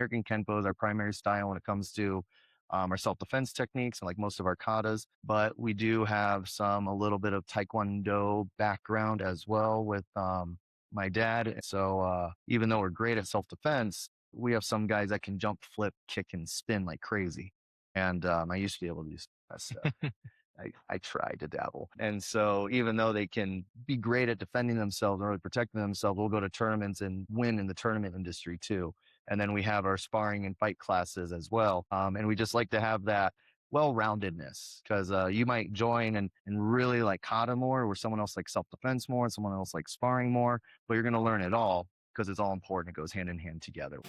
American Kenpo is our primary style when it comes to our self-defense techniques and like most of our katas, but we do have a little bit of Taekwondo background as well with my dad. So even though we're great at self-defense, we have some guys that can jump, flip, kick, and spin like crazy. And I used to be able to do that stuff. I tried to dabble. And so even though they can be great at defending themselves and really protecting themselves, we'll go to tournaments and win in the tournament industry too. And then we have our sparring and fight classes as well. And we just like to have that well-roundedness because you might join and really like kata more, where someone else likes self-defense more and someone else likes sparring more, but you're going to learn it all because it's all important. It goes hand in hand together.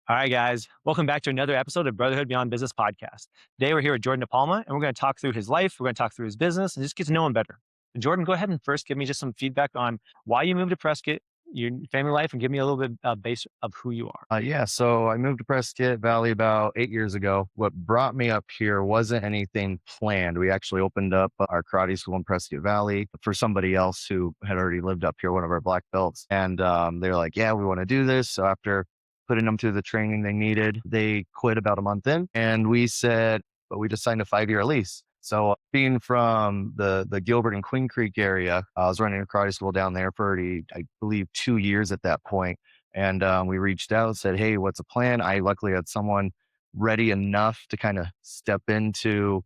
All right, guys. Welcome back to another episode of Brotherhood Beyond Business podcast. Today, we're here with Jordon DePalma, and we're going to talk through his life. We're going to talk through his business and just get to know him better. And Jordon, go ahead and first give me just some feedback on why you moved to Prescott, your family life, and give me a little bit of base of who you are. Yeah, so I moved to Prescott Valley about 8 years ago. What brought me up here wasn't anything planned. We actually opened up our karate school in Prescott Valley for somebody else who had already lived up here, one of our black belts. And they were like, yeah, we want to do this. So after putting them through the training they needed, they quit about a month in. And we said, but we just signed a 5-year lease. So being from the Gilbert and Queen Creek area, I was running a karate school down there for already, I believe, 2 years at that point. And we reached out, said, hey, what's a plan? I luckily had someone ready enough to kind of step into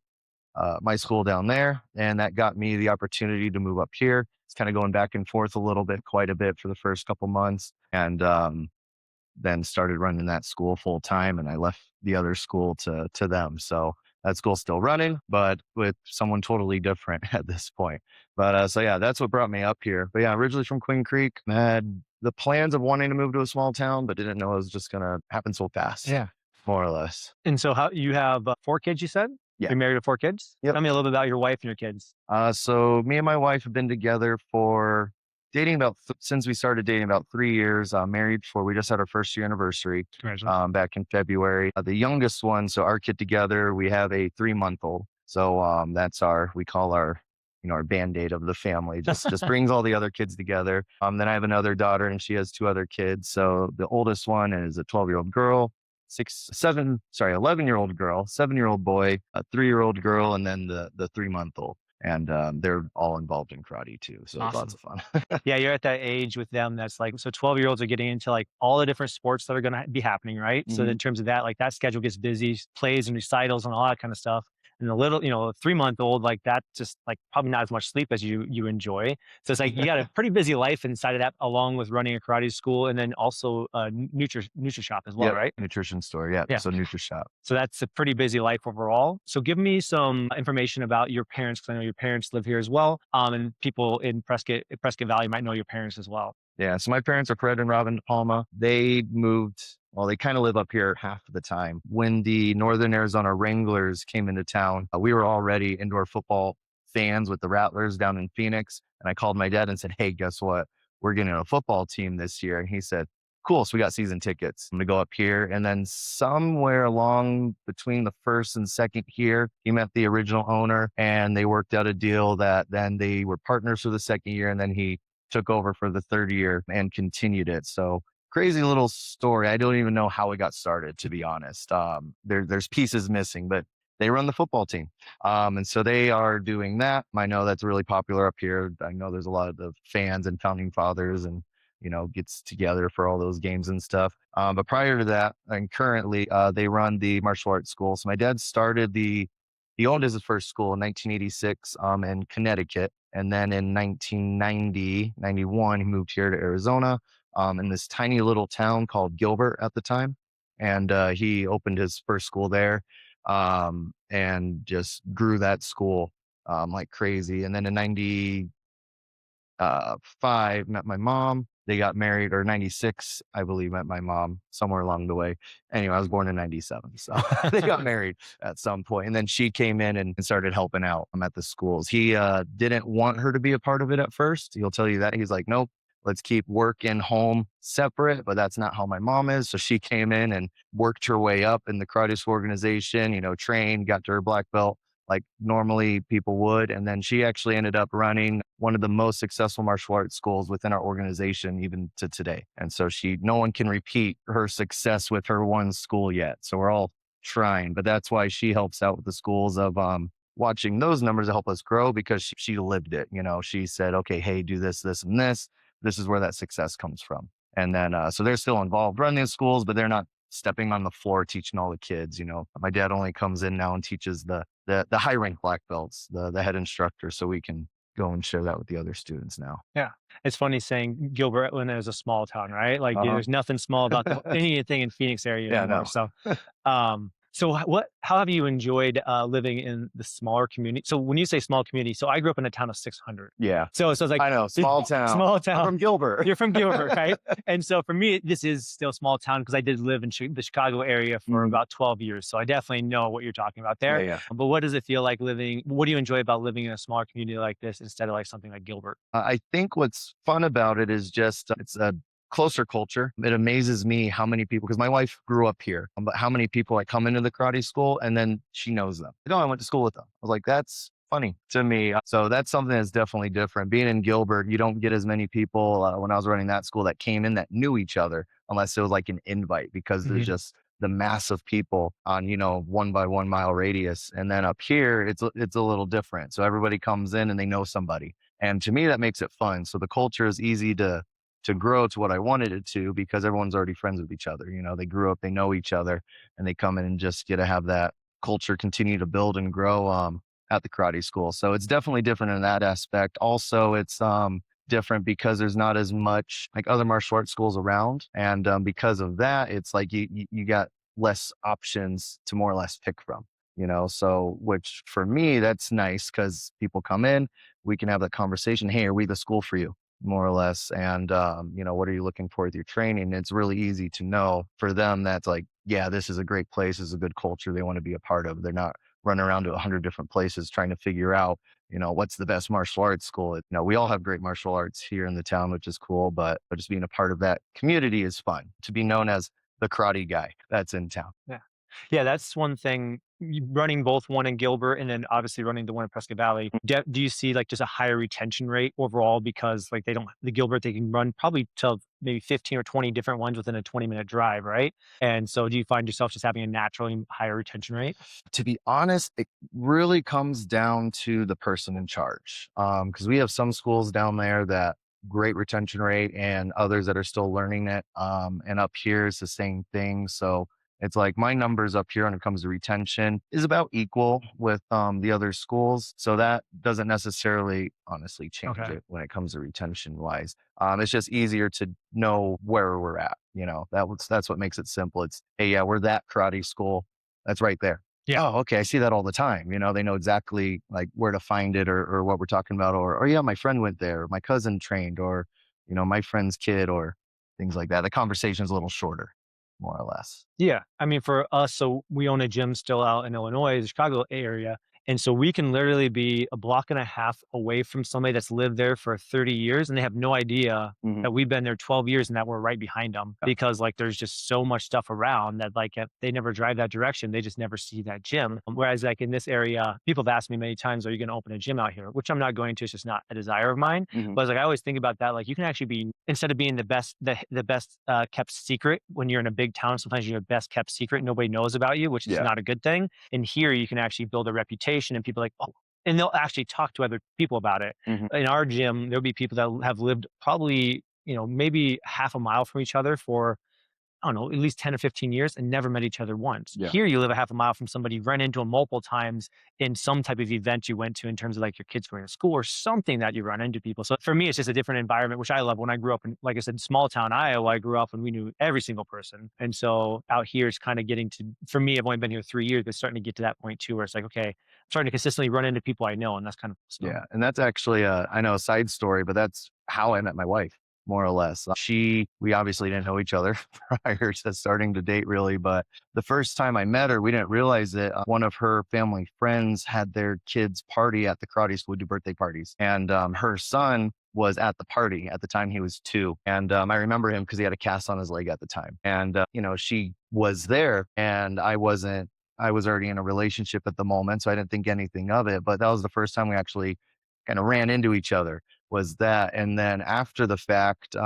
my school down there. And that got me the opportunity to move up here. It's kind of going back and forth a little bit, quite a bit for the first couple months. And then started running that school full time. And I left the other school to them. So that school's still running, but with someone totally different at this point. But so yeah, that's what brought me up here. But yeah, originally from Queen Creek, had the plans of wanting to move to a small town, but didn't know it was just going to happen so fast. Yeah. More or less. And so, how you have 4 kids? You said Yeah. You're married to 4 kids. Yep. Tell me a little bit about your wife and your kids. So me and my wife have been together for since we started dating about 3 years. Married we just had our first year anniversary. Congratulations. Back in February. The youngest one, so our kid together, we have a 3-month-old. So that's we call our our band-aid of the family. Just brings all the other kids together. Then I have another daughter, and she has 2 other kids. So the oldest one is a 12-year-old girl. 11-year-old girl, 7-year-old boy, a 3-year-old girl, and then the 3-month-old. And they're all involved in karate too. So it's lots of fun. Yeah, you're at that age with them that's like, so 12-year-olds are getting into like all the different sports that are going to be happening, right? So in terms of that, like that schedule gets busy, plays and recitals and all that kind of stuff. And the little, 3-month-old, like that just like probably not as much sleep as you enjoy. So it's like you got a pretty busy life inside of that, along with running a karate school and then also a Nutri Shop as well, Yep, right? nutrition store. Yeah. So Nutri Shop. So that's a pretty busy life overall. So give me some information about your parents, because I know your parents live here as well. And people in Prescott Valley might know your parents as well. Yeah. So my parents are Fred and Robin DePalma. They moved, well, they kind of live up here half of the time. When the Northern Arizona Wranglers came into town, we were already indoor football fans with the Rattlers down in Phoenix. And I called my dad and said, hey, guess what? We're getting a football team this year. And he said, cool. So we got season tickets. I'm going to go up here. And then somewhere along between the first and second year, he met the original owner and they worked out a deal that then they were partners for the second year. And then he took over for the third year and continued it. So crazy little story. I don't even know how it got started, to be honest. There's pieces missing, but they run the football team. And so they are doing that. I know that's really popular up here. I know there's a lot of the fans and founding fathers and gets together for all those games and stuff. But prior to that, and currently, they run the martial arts school. So my dad started he owned his first school in 1986 in Connecticut. And then in 1991, he moved here to Arizona in this tiny little town called Gilbert at the time. And he opened his first school there and just grew that school like crazy. And then in 95, met my mom. They got married, or 96, I believe, met my mom somewhere along the way. Anyway, I was born in 97. So they got married at some point. And then she came in and started helping out at the schools. He didn't want her to be a part of it at first. He'll tell you that. He's like, nope, let's keep work and home separate. But that's not how my mom is. So she came in and worked her way up in the karate school organization, trained, got to her black belt like normally people would. And then she actually ended up running one of the most successful martial arts schools within our organization, even to today. And so no one can repeat her success with her one school yet. So we're all trying, but that's why she helps out with the schools of, watching those numbers to help us grow because she lived it. She said, okay, hey, do this, this, and this. This is where that success comes from. And then, so they're still involved running the schools, but they're not stepping on the floor teaching all the kids. My dad only comes in now and teaches the high rank black belts, the head instructor, so we can go and share that with the other students now. Yeah. It's funny saying Gilbert when it was a small town, right? Like Uh-huh. there's nothing small about anything in Phoenix area Yeah, anymore. no. How have you enjoyed living in the smaller community? So when you say small community, so I grew up in a town of 600. Yeah. So it's like I know, small town. small I'm town. from Gilbert. You're from Gilbert, right? And so for me, this is still small town because I did live in the Chicago area for about 12 years. So I definitely know what you're talking about there. Yeah. But what does it feel like what do you enjoy about living in a smaller community like this instead of like something like Gilbert? I think what's fun about it is just it's a closer culture. It amazes me how many people, because my wife grew up here, but how many people like come into the karate school and then she knows them. No, I went to school with them. I was like, that's funny to me. So that's something that's definitely different. Being in Gilbert, you don't get as many people when I was running that school that came in that knew each other, unless it was like an invite, because there's just the mass of people on 1 by 1 mile radius. And then up here, it's a little different. So everybody comes in and they know somebody. And to me, that makes it fun. So the culture is easy to grow to what I wanted it to, because everyone's already friends with each other. They grew up, they know each other, and they come in and just get to have that culture continue to build and grow at the karate school. So it's definitely different in that aspect. Also, it's different because there's not as much like other martial arts schools around. And because of that, it's like you got less options to more or less pick from. So which for me, that's nice because people come in, we can have that conversation. Hey, are we the school for you? More or less. And, what are you looking for with your training? It's really easy to know for them that's like, yeah, this is a great place. This is a good culture they want to be a part of. They're not running around to 100 different places trying to figure out, what's the best martial arts school. We all have great martial arts here in the town, which is cool, but just being a part of that community is fun. To be known as the karate guy that's in town. Yeah. Yeah, that's one thing. Running both one in Gilbert and then obviously running the one in Prescott Valley. Do you see like just a higher retention rate overall because like the Gilbert, they can run probably till maybe 15 or 20 different ones within a 20-minute drive, right? And so do you find yourself just having a naturally higher retention rate? To be honest, it really comes down to the person in charge. Because we have some schools down there that great retention rate and others that are still learning it. And up here is the same thing. So it's like my numbers up here when it comes to retention is about equal with the other schools. So that doesn't necessarily honestly change it when it comes to retention wise. It's just easier to know where we're at. That's what makes it simple. It's, hey, yeah, we're that karate school. That's right there. Yeah. Oh, okay. I see that all the time. They know exactly like where to find it or what we're talking about, or yeah, my friend went there, or my cousin trained, or, my friend's kid, or things like that. The conversation is a little shorter, more or less. Yeah. I mean, for us, so we own a gym still out in Illinois, the Chicago area. And so we can literally be a block and a half away from somebody that's lived there for 30 years and they have no idea that we've been there 12 years and that we're right behind them because like there's just so much stuff around that like if they never drive that direction, they just never see that gym. Whereas like in this area, people have asked me many times, are you going to open a gym out here? Which I'm not going to, it's just not a desire of mine. But like I always think about that, like you can actually be, instead of being the best kept secret when you're in a big town, sometimes you're the best kept secret, nobody knows about you, which is not a good thing. And here you can actually build a reputation and people are like, oh, and they'll actually talk to other people about it. In our gym, there'll be people that have lived probably, maybe half a mile from each other for, I don't know, at least 10 or 15 years and never met each other once. Yeah. Here, you live a half a mile from somebody, you've run into them multiple times in some type of event you went to in terms of like your kids going to school or something that you run into people. So for me, it's just a different environment, which I love. When I grew up in, like I said, small town Iowa, I grew up and we knew every single person. And so out here is kind of getting to, for me, I've only been here 3 years, but starting to get to that point too, where it's like, okay, I'm starting to consistently run into people I know. And that's kind of stuff. Yeah. And that's actually I know a side story, but that's how I met my wife. More or less. We obviously didn't know each other prior to starting to date really, but the first time I met her, we didn't realize that one of her family friends had their kids party at the karate school, do birthday parties. And her son was at the party at the time he was 2. And I remember him because he had a cast on his leg at the time. And, she was there and I wasn't I was already in a relationship at the moment, so I didn't think anything of it. But that was the first time we actually kind of ran into each other, was that. And then after the fact,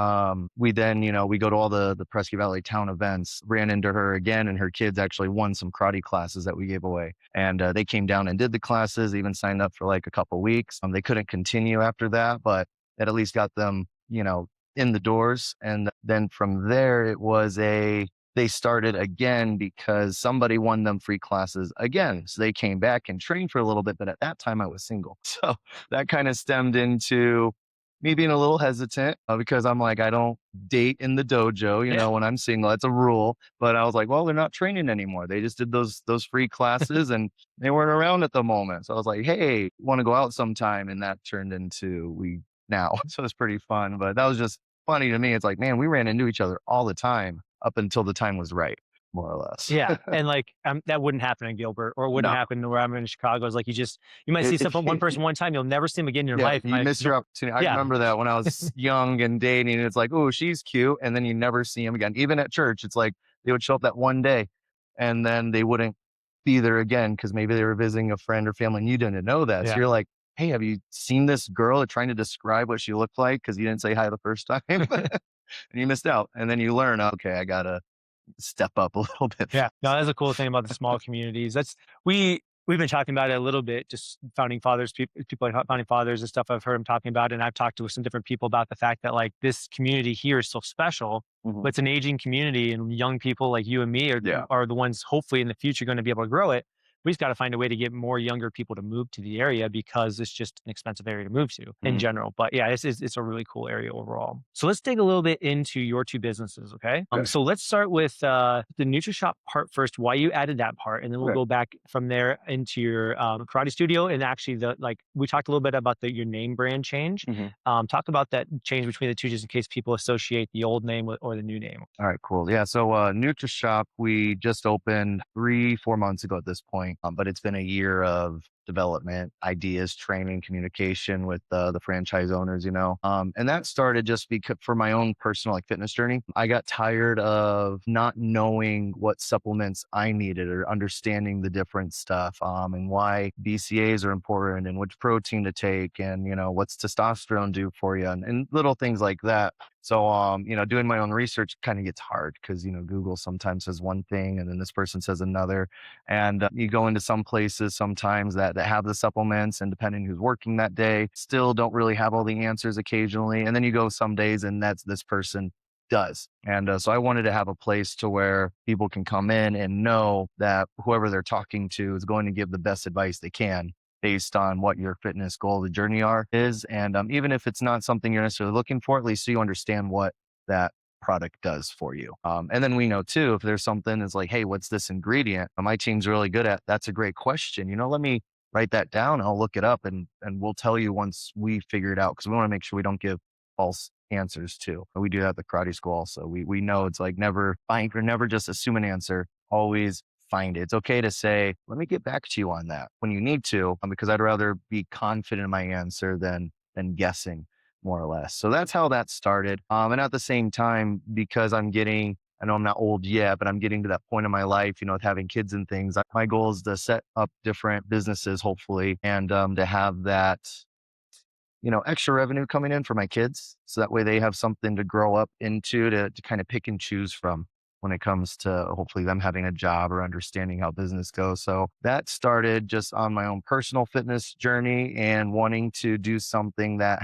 we then, we go to all the Prescott Valley town events, ran into her again, and her kids actually won some karate classes that we gave away. And they came down and did the classes, even signed up for like a couple weeks. They couldn't continue after that, but it at least got them, in the doors. And then from there, they started again because somebody won them free classes again. So they came back and trained for a little bit. But at that time, I was single. So that kind of stemmed into me being a little hesitant because I'm like, I don't date in the dojo, Yeah. when I'm single, that's a rule. But I was like, well, they're not training anymore. They just did those free classes and they weren't around at the moment. So I was like, hey, want to go out sometime? And that turned into we now. So it's pretty fun. But that was just funny to me. It's like, man, we ran into each other all the time up until the time was right, more or less. Yeah, and like that wouldn't happen in Gilbert, or it wouldn't No. happen where I'm in Chicago. It's like you might see one person one time, you'll never see them again in your Yeah, life. you miss your opportunity. I Yeah. remember that when I was young and dating, it's like, oh, she's cute, and then you never see them again. Even at church, it's like they would show up that one day, and then they wouldn't be there again because maybe they were visiting a friend or family, and you didn't know that. So Yeah. you're like, hey, have you seen this girl? Or trying to describe what she looked like because you didn't say hi the first time, and you missed out. And then you learn, okay, I gotta step up a little bit. Yeah, no, that's a cool thing about the small communities. We've been talking about it a little bit, just founding fathers, people like founding fathers and stuff. I've heard them talking about it, and I've talked to some different people about the fact that like this community here is so special, but it's an aging community, and young people like you and me are the ones hopefully in the future going to be able to grow it. We just got to find a way to get more younger people to move to the area because it's just an expensive area to move to in general. But yeah, it's a really cool area overall. So let's dig a little bit into your two businesses, okay? So let's start with the NutriShop part first. Why you added that part, and then we'll go back from there into your karate studio. And actually, we talked a little bit about your name brand change. Talk about that change between the two, just in case people associate the old name or the new name. All right, cool. Yeah. So NutriShop, we just opened 3-4 months ago at this point, but it's been a year of development, ideas, training, communication with the franchise owners, and that started just because for my own personal fitness journey. I got tired of not knowing what supplements I needed or understanding the different stuff, and why BCAAs are important and which protein to take and, what's testosterone do for you and little things like that. So, doing my own research kind of gets hard because, Google sometimes says one thing and then this person says another. And you go into some places sometimes that have the supplements, and depending who's working that day, still don't really have all the answers occasionally. And then you go some days and this person does. And so I wanted to have a place to where people can come in and know that whoever they're talking to is going to give the best advice they can based on what your fitness goal, the journey is. And even if it's not something you're necessarily looking for, at least so you understand what that product does for you. And then we know too, if there's something that's like, hey, what's this ingredient? My team's really good at, that's a great question. Let me write that down. I'll look it up and we'll tell you once we figure it out. Cause we want to make sure we don't give false answers too. We do that at the karate school also. We know it's like never just assume an answer. Always find it. It's okay to say, let me get back to you on that when you need to, because I'd rather be confident in my answer than guessing, more or less. So that's how that started. And at the same time, because I know I'm not old yet, but I'm getting to that point in my life, with having kids and things. My goal is to set up different businesses, hopefully, and to have that, extra revenue coming in for my kids. So that way they have something to grow up into to kind of pick and choose from when it comes to hopefully them having a job or understanding how business goes. So that started just on my own personal fitness journey and wanting to do something that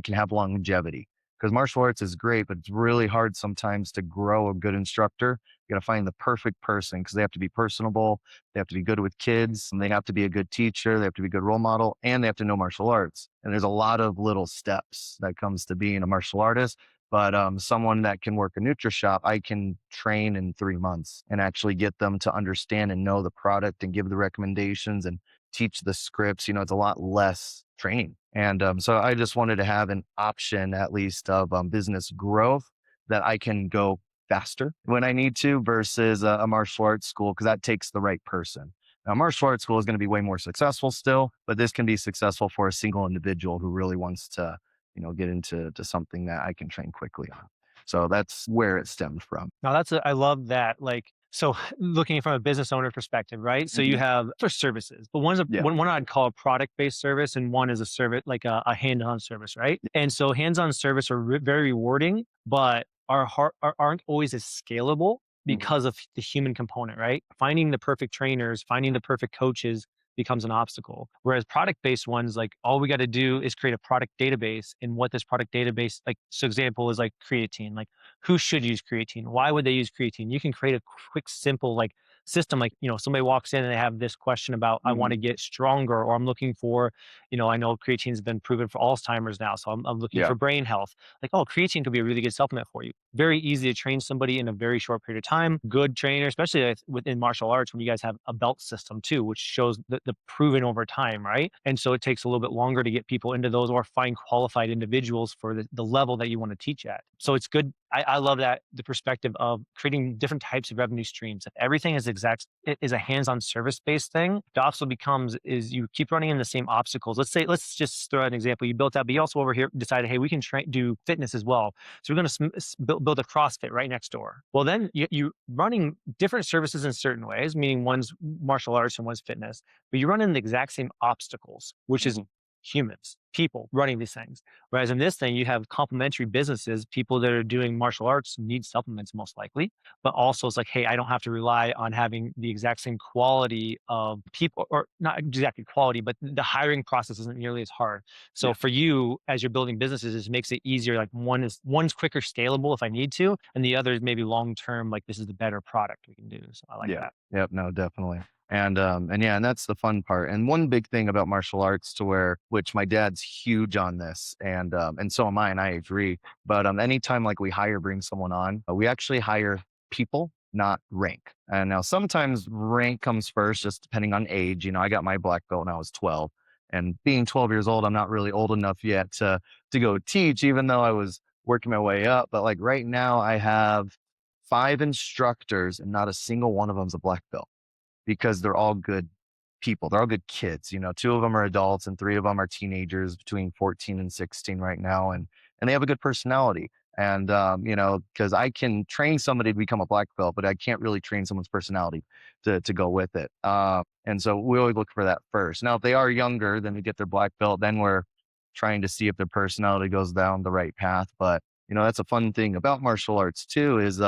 can have longevity. Because martial arts is great, but it's really hard sometimes to grow a good instructor. You got to find the perfect person because they have to be personable. They have to be good with kids, and they have to be a good teacher. They have to be a good role model, and they have to know martial arts. And there's a lot of little steps that comes to being a martial artist. But someone that can work a NutriShop, I can train in 3 months and actually get them to understand and know the product and give the recommendations and teach the scripts. It's a lot less training. And so I just wanted to have an option, at least, of business growth that I can go faster when I need to versus a martial arts school, because that takes the right person. Now, martial arts school is going to be way more successful still, but this can be successful for a single individual who really wants to, get into something that I can train quickly on. So that's where it stemmed from. Now I love that. Like, so looking from a business owner perspective, right? So you Mhm. have for services, but Yeah. one I'd call a product-based service and one is a service, like a hand-on service, right? And so hands-on service are very rewarding, but aren't always as scalable Mhm. because of the human component, right? Finding the perfect trainers, finding the perfect coaches becomes an obstacle. Whereas product-based ones, like all we got to do is create a product database, and what this product database, like, so example is like creatine. Like, who should use creatine? Why would they use creatine? You can create a quick, simple like system. Like, somebody walks in and they have this question about, I want Mhm. to get stronger, or I'm looking for, I know creatine's been proven for Alzheimer's now. So I'm looking Yeah. for brain health. Like, oh, creatine could be a really good supplement for you. Very easy to train somebody in a very short period of time. Good trainer, especially within martial arts when you guys have a belt system too, which shows the proven over time, right? And so it takes a little bit longer to get people into those or find qualified individuals for the level that you want to teach at. So it's good. I love that the perspective of creating different types of revenue streams. If everything is a hands-on service-based thing, the obstacle becomes is you keep running in the same obstacles. Let's just throw out an example. You built that, but you also over here decided, hey, we can do fitness as well. So we're going to build a CrossFit right next door. Well, then you running different services in certain ways, meaning one's martial arts and one's fitness, but you run in the exact same obstacles, which is Mhm. humans, people running these things. Whereas in this thing, you have complementary businesses, people that are doing martial arts need supplements most likely, but also it's like, hey, I don't have to rely on having the exact same quality of people, or not exactly quality, but the hiring process isn't nearly as hard. So Yeah. for you, as you're building businesses, it makes it easier. Like one's quicker scalable if I need to, and the other is maybe long term, like this is the better product we can do. So I like Yeah. that. Yep. No, definitely. And yeah, and that's the fun part. And one big thing about martial arts to where, which my dad's huge on this, and so am I, and I agree. But anytime like we bring someone on, we actually hire people, not rank. And now sometimes rank comes first, just depending on age. I got my black belt when I was 12, and being 12 years old, I'm not really old enough yet to go teach, even though I was working my way up. But like right now, I have 5 instructors, and not a single one of them is a black belt because they're all good people. They're all good kids. 2 of them are adults and 3 of them are teenagers between 14 and 16 right now. And they have a good personality. And, because I can train somebody to become a black belt, but I can't really train someone's personality to go with it. And so we always look for that first. Now, if they are younger, then we get their black belt. Then we're trying to see if their personality goes down the right path. But, that's a fun thing about martial arts too, is,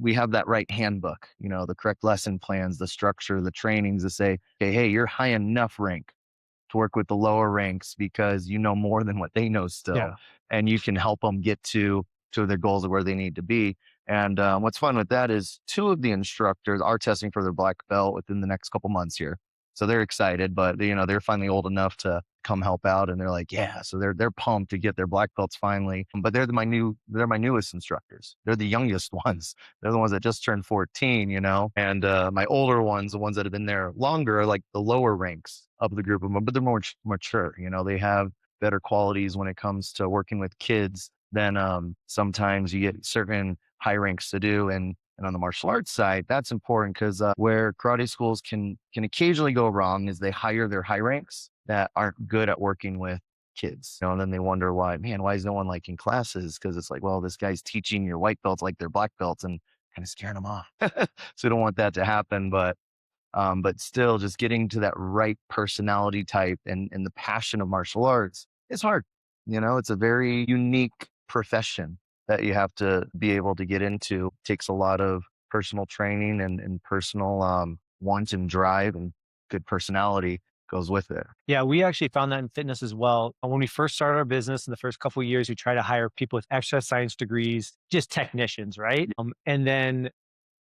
we have that right handbook, the correct lesson plans, the structure, the trainings to say, okay, hey, you're high enough rank to work with the lower ranks because you know more than what they know still, Yeah. and you can help them get to their goals of where they need to be. And what's fun with that is 2 of the instructors are testing for their black belt within the next couple months here, so they're excited. But they're finally old enough to come help out, and they're like, yeah, so they're pumped to get their black belts finally. But they're my newest instructors. They're the youngest ones. They're the ones that just turned 14, and my older ones, the ones that have been there longer, are like the lower ranks of the group of them, but they're more mature. They have better qualities when it comes to working with kids than sometimes you get certain high ranks to do. And on the martial arts side, that's important because where karate schools can occasionally go wrong is they hire their high ranks that aren't good at working with kids. And then they wonder why, man, why is no one liking classes? Because it's like, well, this guy's teaching your white belts like they're black belts and kind of scaring them off. So we don't want that to happen. But still, just getting to that right personality type and the passion of martial arts is hard. It's a very unique profession that you have to be able to get into. It takes a lot of personal training and personal want and drive, and good personality goes with it. Yeah, we actually found that in fitness as well. When we first started our business in the first couple of years, we tried to hire people with exercise science degrees, just technicians, right? And then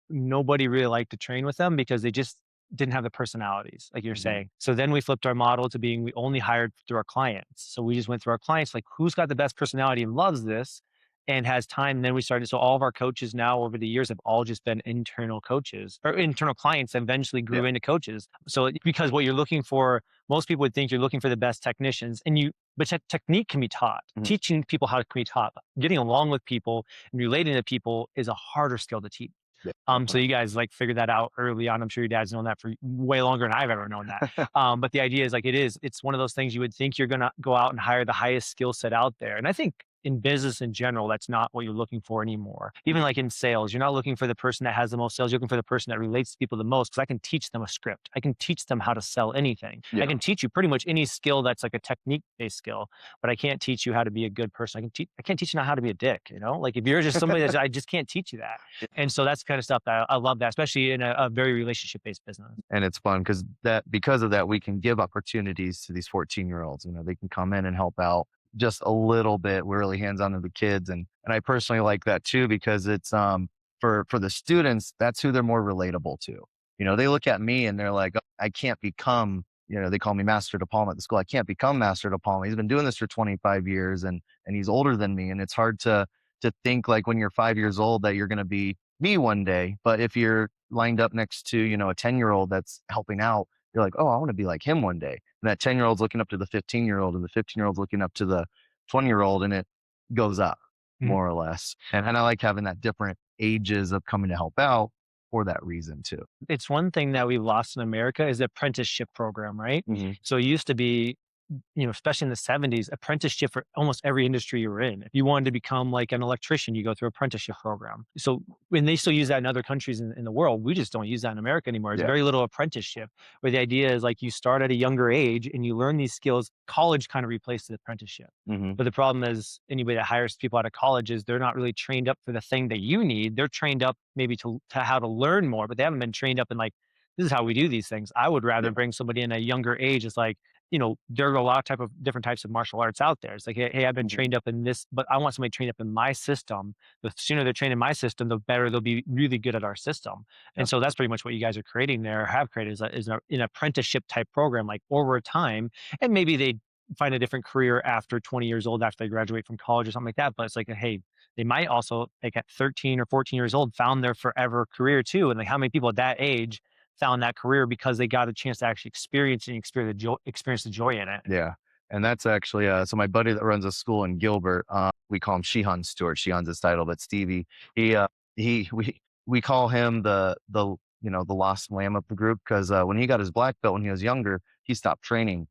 nobody really liked to train with them because they just didn't have the personalities, like you're Mhm. saying. So then we flipped our model to being we only hired through our clients. So we just went through our clients, like who's got the best personality and loves this and has time. And then we started. So all of our coaches now over the years have all just been internal coaches or internal clients that eventually grew Yeah. into coaches. So because what you're looking for, most people would think you're looking for the best technicians but technique can be taught. Mhm. Teaching people how to can be taught. Getting along with people and relating to people is a harder skill to teach. Yeah, So you definitely. guys like figured that out early on. I'm sure your dad's known that for way longer than I've ever known that. But the idea is like it's one of those things you would think you're gonna go out and hire the highest skill set out there. And I think in business in general, that's not what you're looking for anymore. Even like in sales, you're not looking for the person that has the most sales. You're looking for the person that relates to people the most, because I can teach them a script. I can teach them how to sell anything. I Yeah. can teach you pretty much any skill that's like a technique based skill, but I can't teach you how to be a good person. I can't teach you how to be a dick, you know? Like if you're just somebody that I just can't teach you that. And so that's kind of stuff that I love that, especially in a very relationship based business. And it's fun because of that, we can give opportunities to these 14-year-olds. They can come in and help out just a little bit. We're really hands on to the kids. And I personally like that too, because it's, for the students, that's who they're more relatable to. They look at me and they're like, "Oh, I can't become," they call me Master DePalma at the school. "I can't become Master DePalma. He's been doing this for 25 years and he's older than me." And it's hard to think like when you're 5 years old that you're going to be me one day. But if you're lined up next to, a 10-year-old that's helping out, you're like, "Oh, I want to be like him one day." And that 10-year-old's looking up to the 15-year-old and the 15-year-old's looking up to the 20-year-old, and it goes up Mm. more or less. And I like having that different ages of coming to help out for that reason too. It's one thing that we've lost in America is the apprenticeship program, right? Hmm. So it used to be, especially in the 70s, apprenticeship for almost every industry you're in. If you wanted to become like an electrician, you go through apprenticeship program. So when they still use that in other countries in the world, we just don't use that in America anymore. It's Yeah. very little apprenticeship, where the idea is like you start at a younger age and you learn these skills. College kind of replaced the apprenticeship. Hmm. But the problem is anybody that hires people out of college is they're not really trained up for the thing that you need. They're trained up maybe to how to learn more, but they haven't been trained up in like, this is how we do these things. I would rather Yeah. bring somebody in a younger age. It's like, there are a lot of different types of martial arts out there. It's like, hey, I've been Hmm. trained up in this, but I want somebody trained up in my system. The sooner they're trained in my system, the better they'll be really good at our system. Yeah. And so that's pretty much what you guys are creating there, have created an apprenticeship type program, like over time. And maybe they find a different career after 20 years old, after they graduate from college or something like that. But it's like, hey, they might also, like at 13 or 14 years old, found their forever career too. And like, how many people at that age found that career because they got a chance to actually experience the joy in it? Yeah. And that's actually, so my buddy that runs a school in Gilbert, we call him Shihan Stewart. Shihan's his title, but Stevie, he, he, we call him the lost lamb of the group. Cause, when he got his black belt when he was younger, he stopped training.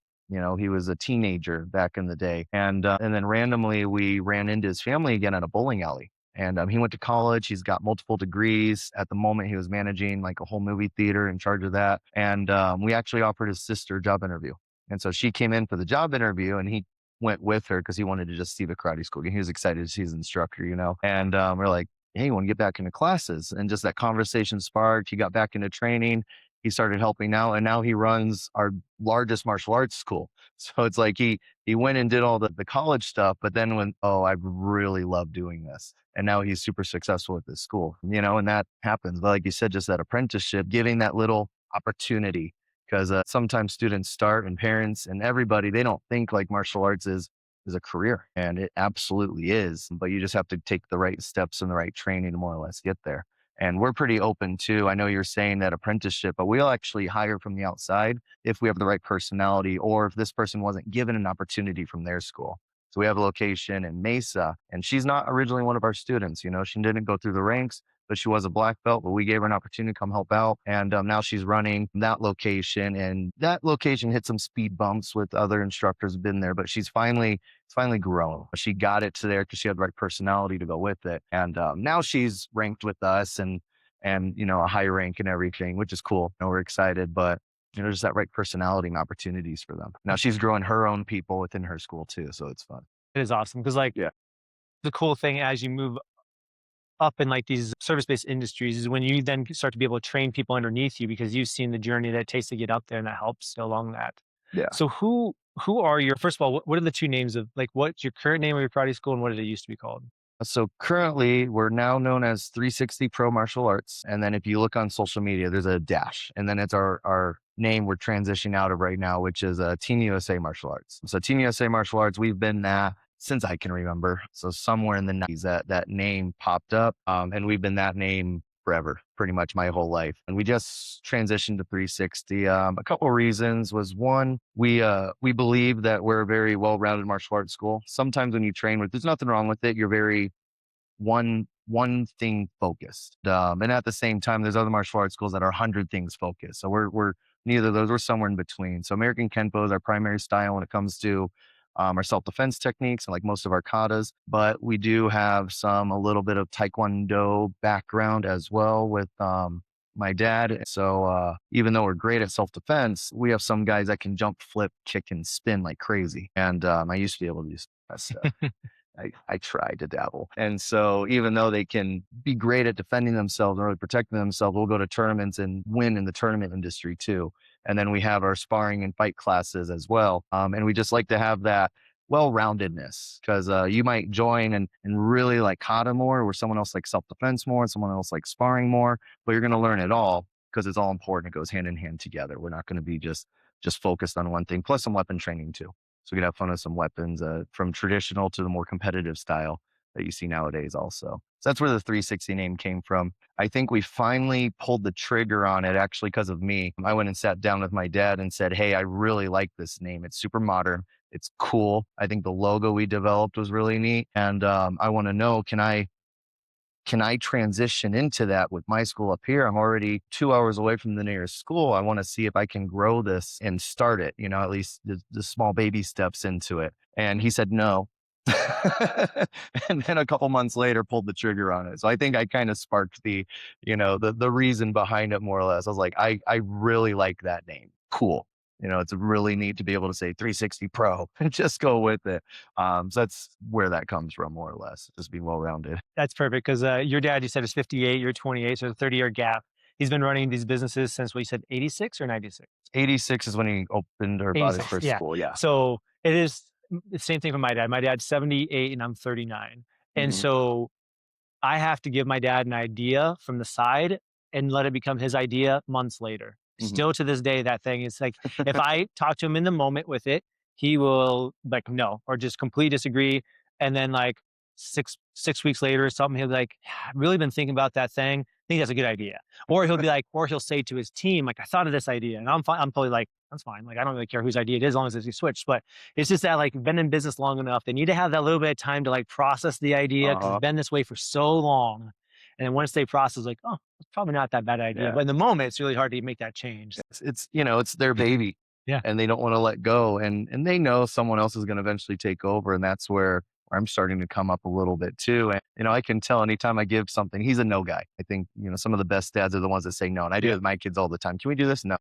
He was a teenager back in the day. And then randomly we ran into his family again at a bowling alley. And he went to college. He's got multiple degrees. At the moment, he was managing like a whole movie theater, in charge of that. And we actually offered his sister a job interview. And so she came in for the job interview and he went with her because he wanted to just see the karate school. He was excited to see his instructor. And we're like, "Hey, you want to get back into classes?" And just that conversation sparked. He got back into training. He started helping out, and now he runs our largest martial arts school. So it's like he went and did all the college stuff, but then oh, I really love doing this. And now he's super successful at this school, and that happens. But like you said, just that apprenticeship, giving that little opportunity, because sometimes students start and parents and everybody, they don't think like martial arts is a career, and it absolutely is. But you just have to take the right steps and the right training to more or less get there. And we're pretty open too. I know you're saying that apprenticeship, but we'll actually hire from the outside if we have the right personality or if this person wasn't given an opportunity from their school. So we have a location in Mesa, and she's not originally one of our students. She didn't go through the ranks, but she was a black belt. But we gave her an opportunity to come help out, and now she's running that location. And that location hit some speed bumps with other instructors who've been there, but it's finally grown. She got it to there because she had the right personality to go with it, and now she's ranked with us and a high rank and everything, which is cool. We're excited, but just that right personality and opportunities for them. Now she's growing her own people within her school too, so it's fun. It is awesome because like Yeah. the cool thing as you move up in like these service-based industries is when you then start to be able to train people underneath you because you've seen the journey that it takes to get up there and that helps along that. Yeah. So who are your, first of all, what are the two names of, like, what's your current name of your karate school and what did it used to be called? So currently, we're now known as 360 Pro Martial Arts. And then if you look on social media, there's a dash. And then it's our name we're transitioning out of right now, which is Team USA Martial Arts. So Team USA Martial Arts, we've been that since I can remember. So somewhere in the 90s, that name popped up. And we've been that name forever, pretty much my whole life. And we just transitioned to 360. A couple of reasons was, one, we believe that we're a very well-rounded martial arts school. Sometimes when you train with, there's nothing wrong with it. You're very one thing focused. And at the same time, there's other martial arts schools that are 100 things focused. So we're neither of those. We're somewhere in between. So American Kenpo is our primary style when it comes to our self-defense techniques and like most of our katas, but we do have a little bit of Taekwondo background as well with, my dad. So, even though we're great at self-defense, we have some guys that can jump, flip, kick, and spin like crazy. And, I used to be able to do some of that stuff. I tried to dabble. And so even though they can be great at defending themselves and really protecting themselves, we'll go to tournaments and win in the tournament industry too. And then we have our sparring and fight classes as well. And we just like to have that well-roundedness because you might join and really like kata more, where someone else likes self-defense more, and someone else likes sparring more, but you're going to learn it all because it's all important. It goes hand in hand together. We're not going to be just focused on one thing, plus some weapon training too. So we can have fun with some weapons from traditional to the more competitive style that you see nowadays also. So that's where the 360 name came from. I think we finally pulled the trigger on it actually because of me. I went and sat down with my dad and said, hey, I really like this name. It's super modern. It's cool. I think the logo we developed was really neat. And I want to know, can I transition into that with my school up here? I'm already 2 hours away from the nearest school. I want to see if I can grow this and start it, at least the small baby steps into it. And he said, no. And then a couple months later, pulled the trigger on it. So I think I kind of sparked the reason behind it more or less. I was like, I really like that name. Cool. It's really neat to be able to say 360 Pro and just go with it. So that's where that comes from, more or less, just being well-rounded. That's perfect because your dad, you said, is 58, you're 28, so a 30-year gap. He's been running these businesses since, what you said, 86 or 96? 86 is when he opened or bought his 86, first yeah. school. Yeah. So it is the same thing for my dad. My dad's 78 and I'm 39. And Mhm. so I have to give my dad an idea from the side and let it become his idea months later. Mhm. Still to this day, that thing is like, if I talk to him in the moment with it, he will like, no, or just completely disagree. And then like six weeks later or something, he'll be like, I've really been thinking about that thing. I think that's a good idea. Or he'll be like, or he'll say to his team, like, I thought of this idea. And I'm fine. I'm totally like, that's fine. Like, I don't really care whose idea it is as long as it's switched. But it's just that like been in business long enough. They need to have that little bit of time to like process the idea because Uh-huh. it's been this way for so long. And then once they process, like, oh, it's probably not that bad idea. Yeah. But in the moment, it's really hard to make that change. It's their baby. Yeah. And they don't want to let go. And they know someone else is going to eventually take over. And that's where I'm starting to come up a little bit too. And, I can tell anytime I give something, he's a no guy. I think, some of the best dads are the ones that say no. And I do it with my kids all the time. Can we do this? No.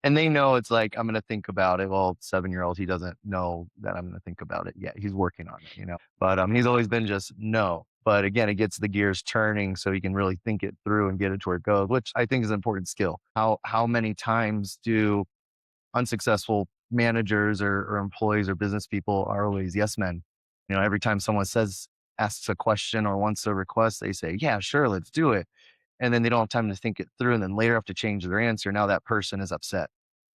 And they know it's like, I'm going to think about it. Well, 7-year-old, he doesn't know that I'm going to think about it yet. He's working on it, but he's always been just no. But again, it gets the gears turning so he can really think it through and get it to where it goes, which I think is an important skill. How many times do unsuccessful managers or employees or business people are always yes men? Every time someone asks a question or wants a request, they say, yeah, sure, let's do it. And then they don't have time to think it through. And then later have to change their answer. Now that person is upset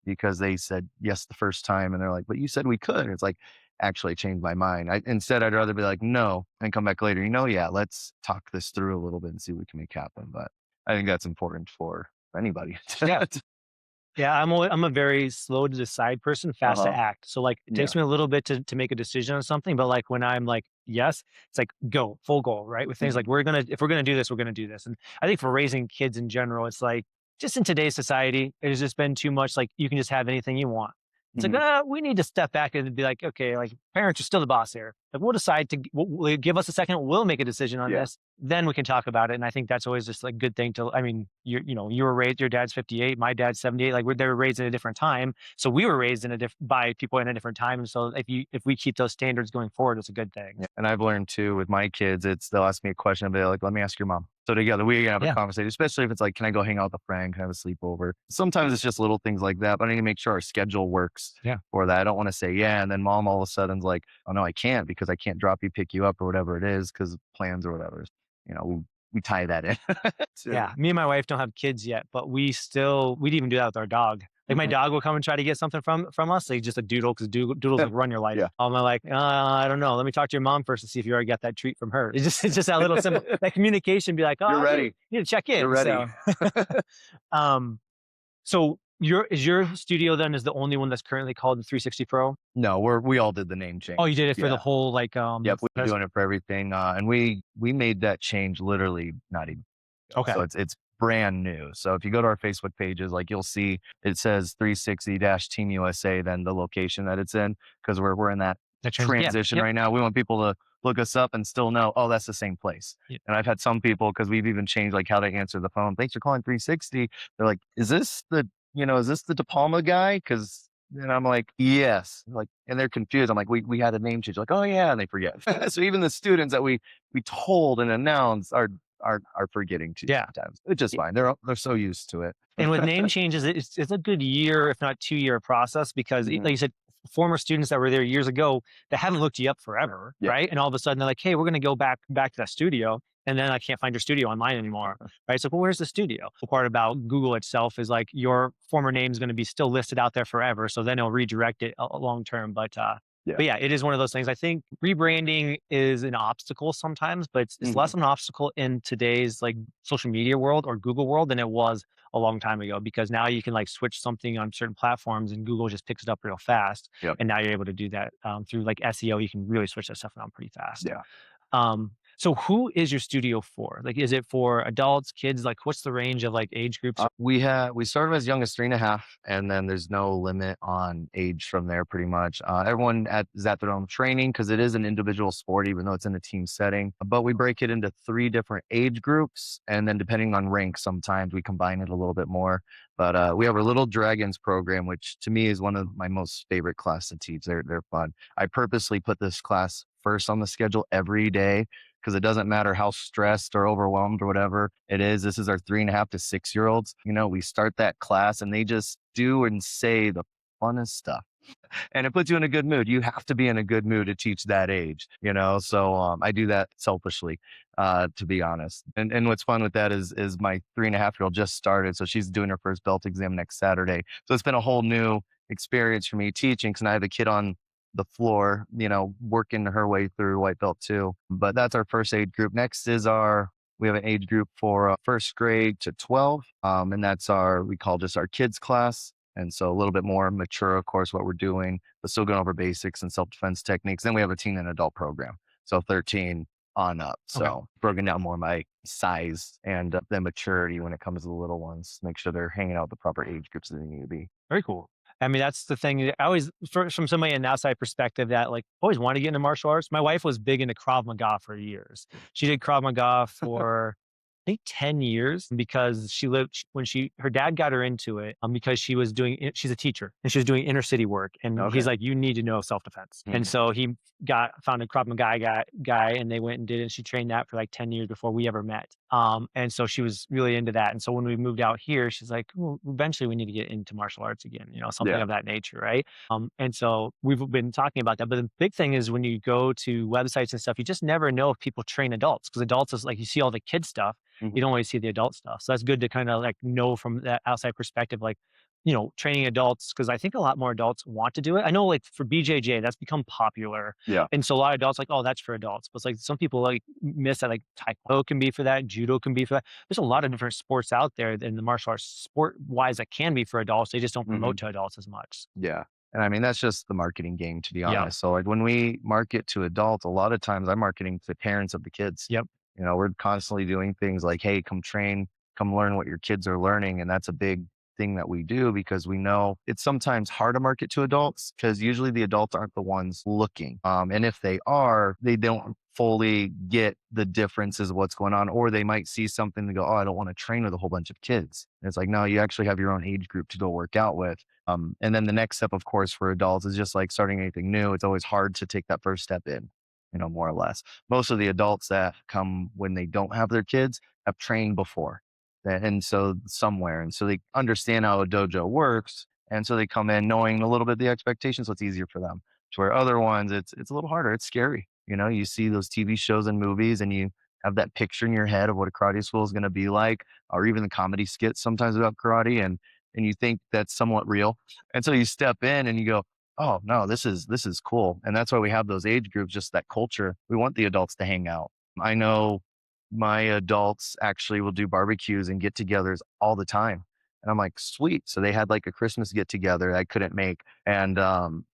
because they said yes the first time. And they're like, but you said we could. And it's like, actually changed my mind. I'd rather be like, no, and come back later. Yeah, let's talk this through a little bit and see what we can make happen. But I think that's important for anybody. Yeah. Yeah, I'm a very slow to decide person, fast to act. So like it takes me a little bit to make a decision on something, but like when I'm like, yes, it's like go, full goal, right? With things like if we're gonna do this, we're gonna do this. And I think for raising kids in general, it's like just in today's society, it has just been too much like you can just have anything you want. It's like, we need to step back and be like, okay, like parents are still the boss here. Like we'll decide we'll give us a second. We'll make a decision on this. Then we can talk about it. And I think that's always just like a good thing I mean, you were raised, your dad's 58, my dad's 78. Like they were raised in a different time. So we were raised by people in a different time. And so if we keep those standards going forward, it's a good thing. Yeah. And I've learned too with my kids, they'll ask me a question and be like, let me ask your mom. So together we can have a conversation, especially if it's like, can I go hang out with a friend? Can I have a sleepover? Sometimes it's just little things like that, but I need to make sure our schedule works for that. I don't want to say, yeah. And then mom all of a sudden's like, oh no, I can't because I can't drop you, pick you up or whatever it is because plans or whatever. We tie that in. Yeah. Me and my wife don't have kids yet, but we'd even do that with our dog. Like my dog will come and try to get something from us. Like just a doodle because doodles like run your life. Yeah. I'm like, I don't know. Let me talk to your mom first to see if you already got that treat from her. It's just that little simple, that communication be like, oh, you're ready. You need to check in. You're ready. So your studio then is the only one that's currently called the 360 Pro? No, we all did the name change. Oh, you did it for the whole like Yep, we're doing it for everything. And we made that change literally not even. Okay. So it's brand new. So if you go to our Facebook pages, like you'll see it says 360-Team USA, then the location that it's in, because we're in that Yeah. transition Yep. right now. We want people to look us up and still know, oh, that's the same place. Yep. And I've had some people, because we've even changed like how they answer the phone. Thanks for calling 360. They're like, is this the DePalma guy? Because and I'm like, yes. Like, and they're confused. I'm like, we had a name change. Like, oh yeah, and they forget. So even the students that we told and announced are forgetting too Yeah. sometimes. It's just fine. They're so used to it. And with name changes, it's a good year, if not 2-year process, because Mhm. like you said, former students that were there years ago that haven't looked you up forever, Yeah. right? And all of a sudden they're like, hey, we're going to go back to that studio. And then I can't find your studio online anymore, right? It's like, well, where's the studio? The part about Google itself is like your former name is going to be still listed out there forever. So then it'll redirect it long term. Yeah. But yeah, it is one of those things. I think rebranding is an obstacle sometimes, but it's less Mhm. of an obstacle in today's like social media world or Google world than it was a long time ago, because now you can like switch something on certain platforms and Google just picks it up real fast. Yep. And now you're able to do that through like SEO. You can really switch that stuff around pretty fast. Yeah. So who is your studio for? Like, is it for adults, kids? Like, what's the range of like age groups? We started as young as 3.5, and then there's no limit on age from there. Pretty much, everyone is at their own training because it is an individual sport, even though it's in a team setting. But we break it into 3 different age groups, and then depending on rank, sometimes we combine it a little bit more. But we have our Little Dragons program, which to me is one of my most favorite class to teach. They're fun. I purposely put this class first on the schedule every day because it doesn't matter how stressed or overwhelmed or whatever it is. This is our 3.5 to 6 year olds. We start that class and they just do and say the funnest stuff. And it puts you in a good mood. You have to be in a good mood to teach that age. So I do that selfishly, to be honest. And what's fun with that is my 3.5 year old just started. So she's doing her first belt exam next Saturday. So it's been a whole new experience for me teaching because I have a kid on the floor, working her way through white belt too. But that's our first age group. Next is we have an age group for first grade to 12. And that's we call just our kids class. And so a little bit more mature, of course, what we're doing, but still going over basics and self-defense techniques. Then we have a teen and adult program. So 13 on up. Okay. So broken down more my size and the maturity when it comes to the little ones, make sure they're hanging out with the proper age groups that they need to be. Very cool. I mean, that's the thing. I always, from somebody in an outside perspective, that like always wanted to get into martial arts. My wife was big into Krav Maga for years. She did Krav Maga for I think 10 years because her dad got her into it because she's a teacher and she was doing inner city work. And Okay. he's like, you need to know self-defense. And so he found a Krav Maga guy and they went and did it. And she trained that for like 10 years before we ever met. And so she was really into that. And so when we moved out here, she's like, well, eventually we need to get into martial arts again, something Yeah. of that nature. Right. And so we've been talking about that. But the big thing is when you go to websites and stuff, you just never know if people train adults because adults is like, you see all the kid stuff. You don't always see the adult stuff. So that's good to kind of like know from that outside perspective, like, training adults, because I think a lot more adults want to do it. I know like for BJJ, that's become popular. Yeah. And so a lot of adults like, oh, that's for adults. But it's like some people like miss that like Taekwondo can be for that, Judo can be for that. There's a lot of different sports out there in the martial arts sport wise that can be for adults. They just don't promote to adults as much. Yeah. And I mean, that's just the marketing game, to be Yeah. honest. So like when we market to adults, a lot of times I'm marketing to parents of the kids. Yep. We're constantly doing things like, hey, come train, come learn what your kids are learning. And that's a big thing that we do because we know it's sometimes hard to market to adults because usually the adults aren't the ones looking. And if they are, they don't fully get the differences of what's going on, or they might see something and go, oh, I don't want to train with a whole bunch of kids. And it's like, no, you actually have your own age group to go work out with. And then the next step, of course, for adults is just like starting anything new. It's always hard to take that first step in, more or less. Most of the adults that come when they don't have their kids have trained before. And so somewhere, and so they understand how a dojo works. And so they come in knowing a little bit the expectations. So it's easier for them. To where other ones, it's a little harder. It's scary. You see those TV shows and movies and you have that picture in your head of what a karate school is going to be like, or even the comedy skits sometimes about karate. And you think that's somewhat real. And so you step in and you go, oh no, this is cool. And that's why we have those age groups, just that culture. We want the adults to hang out. I know my adults actually will do barbecues and get-togethers all the time. And I'm like, sweet. So they had like a Christmas get together I couldn't make. And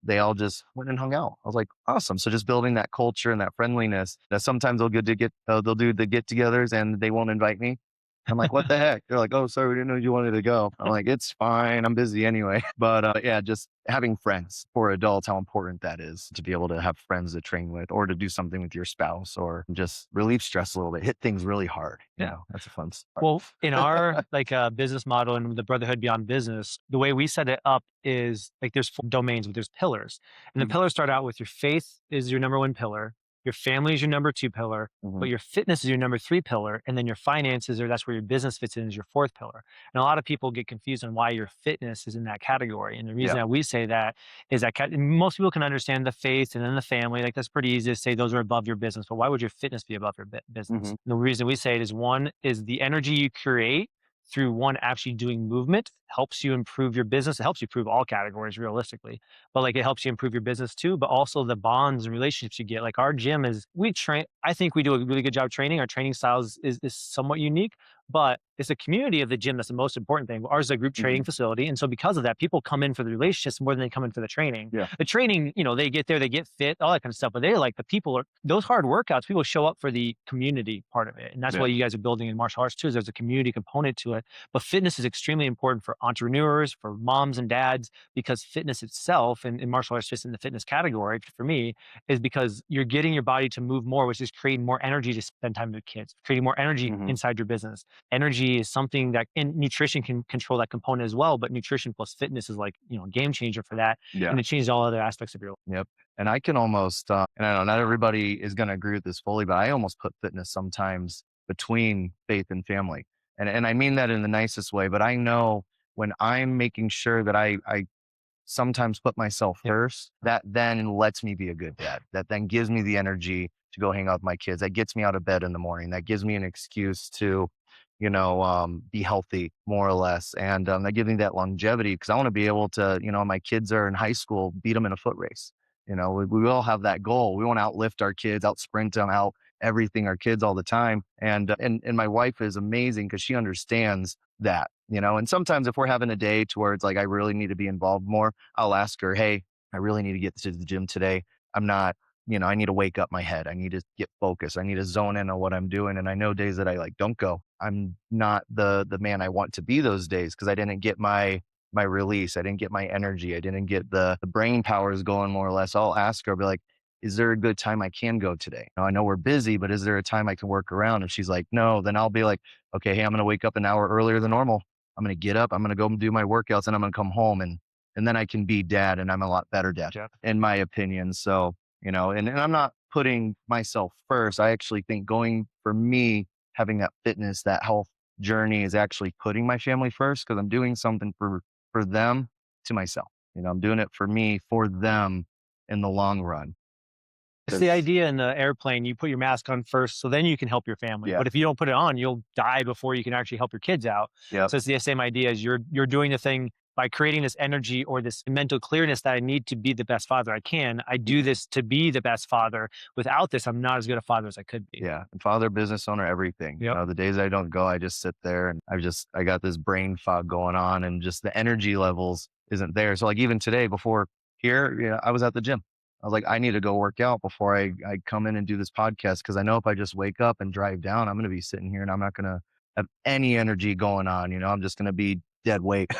they all just went and hung out. I was like, awesome. So just building that culture and that friendliness that sometimes they'll do the get togethers and they won't invite me. I'm like, what the heck? They're like, oh, sorry, we didn't know you wanted to go. I'm like, it's fine. I'm busy anyway. But yeah, just having friends for adults, how important that is to be able to have friends to train with or to do something with your spouse or just relieve stress a little bit, hit things really hard. You Yeah. know, that's a fun part. Well, in our like business model and the Brotherhood Beyond Business, the way we set it up is like there's 4 domains, but there's pillars. And the Mhm, pillars start out with your faith is your number 1 pillar, your family is your number 2 pillar, mhm. but your fitness is your number 3 pillar, and then your finances, or that's where your business fits in, is your 4th pillar. And a lot of people get confused on why your fitness is in that category. And the reason Yeah. that we say that is that most people can understand the faith and then the family. Like that's pretty easy to say those are above your business, but why would your fitness be above your business? Mhm, And the reason we say it is one is the energy you create through one actually doing movement helps you improve your business. It helps you improve all categories realistically, but like it helps you improve your business too. But also the bonds and relationships you get. Like our gym is, we train, I think we do a really good job training. Our training styles is somewhat unique, but it's a community of the gym that's the most important thing. Ours is a group training mhm. facility. And so because of that, people come in for the relationships more than they come in for the training. Yeah. The training, they get there, they get fit, all that kind of stuff. But they like the people are those hard workouts, people show up for the community part of it. And that's Yeah. what you guys are building in martial arts too, is there's a community component to it. But fitness is extremely important for entrepreneurs, for moms and dads, because fitness itself and martial arts fits in the fitness category for me, is because you're getting your body to move more, which is creating more energy to spend time with kids, creating more energy Mhm. inside your business. Energy is something that, and nutrition can control that component as well, but nutrition plus fitness is like, a game changer for that. Yeah. And it changes all other aspects of your life. Yep. And I can almost, and I know not everybody is going to agree with this fully, but I almost put fitness sometimes between faith and family. And I mean that in the nicest way, but I know when I'm making sure that I sometimes put myself Yep. first, that then lets me be a good dad. That then gives me the energy to go hang out with my kids. That gets me out of bed in the morning. That gives me an excuse to, be healthy more or less. And that gives me that longevity because I want to be able to, my kids are in high school, beat them in a foot race. We all have that goal. We want to outlift our kids, out sprint them, out everything our kids all the time. And my wife is amazing because she understands that, and sometimes if we're having a day to where it's like I really need to be involved more, I'll ask her, hey, I really need to get to the gym today. I'm not, I need to wake up my head. I need to get focused. I need to zone in on what I'm doing. And I know days that I like don't go. I'm not the man I want to be those days because I didn't get my release. I didn't get my energy. I didn't get the brain powers going more or less. I'll ask her, I'll be like, is there a good time I can go today? Now, I know we're busy, but is there a time I can work around? And she's like, no, then I'll be like, okay, hey, I'm going to wake up an hour earlier than normal. I'm going to get up. I'm going to go and do my workouts and I'm going to come home and then I can be dad and I'm a lot better dad Yeah. in my opinion. So, and I'm not putting myself first. I actually think going for me, having that fitness, that health journey is actually putting my family first because I'm doing something for them to myself. I'm doing it for me, for them in the long run. It's the 'Cause idea in the airplane, you put your mask on first, so then you can help your family. yeah, But if you don't put it on, you'll die before you can actually help your kids out. yep, So it's the same idea as you're doing the thing by creating this energy or this mental clearness that I need to be the best father I can. I do mhm, this to be the best father. Without this, I'm not as good a father as I could be. yeah. And father, business owner, everything. Yep. The days I don't go, I just sit there and I got this brain fog going on and just the energy levels isn't there. So like even today before here, I was at the gym. I was like, I need to go work out before I come in and do this podcast because I know if I just wake up and drive down, I'm going to be sitting here and I'm not going to have any energy going on. I'm just going to be dead weight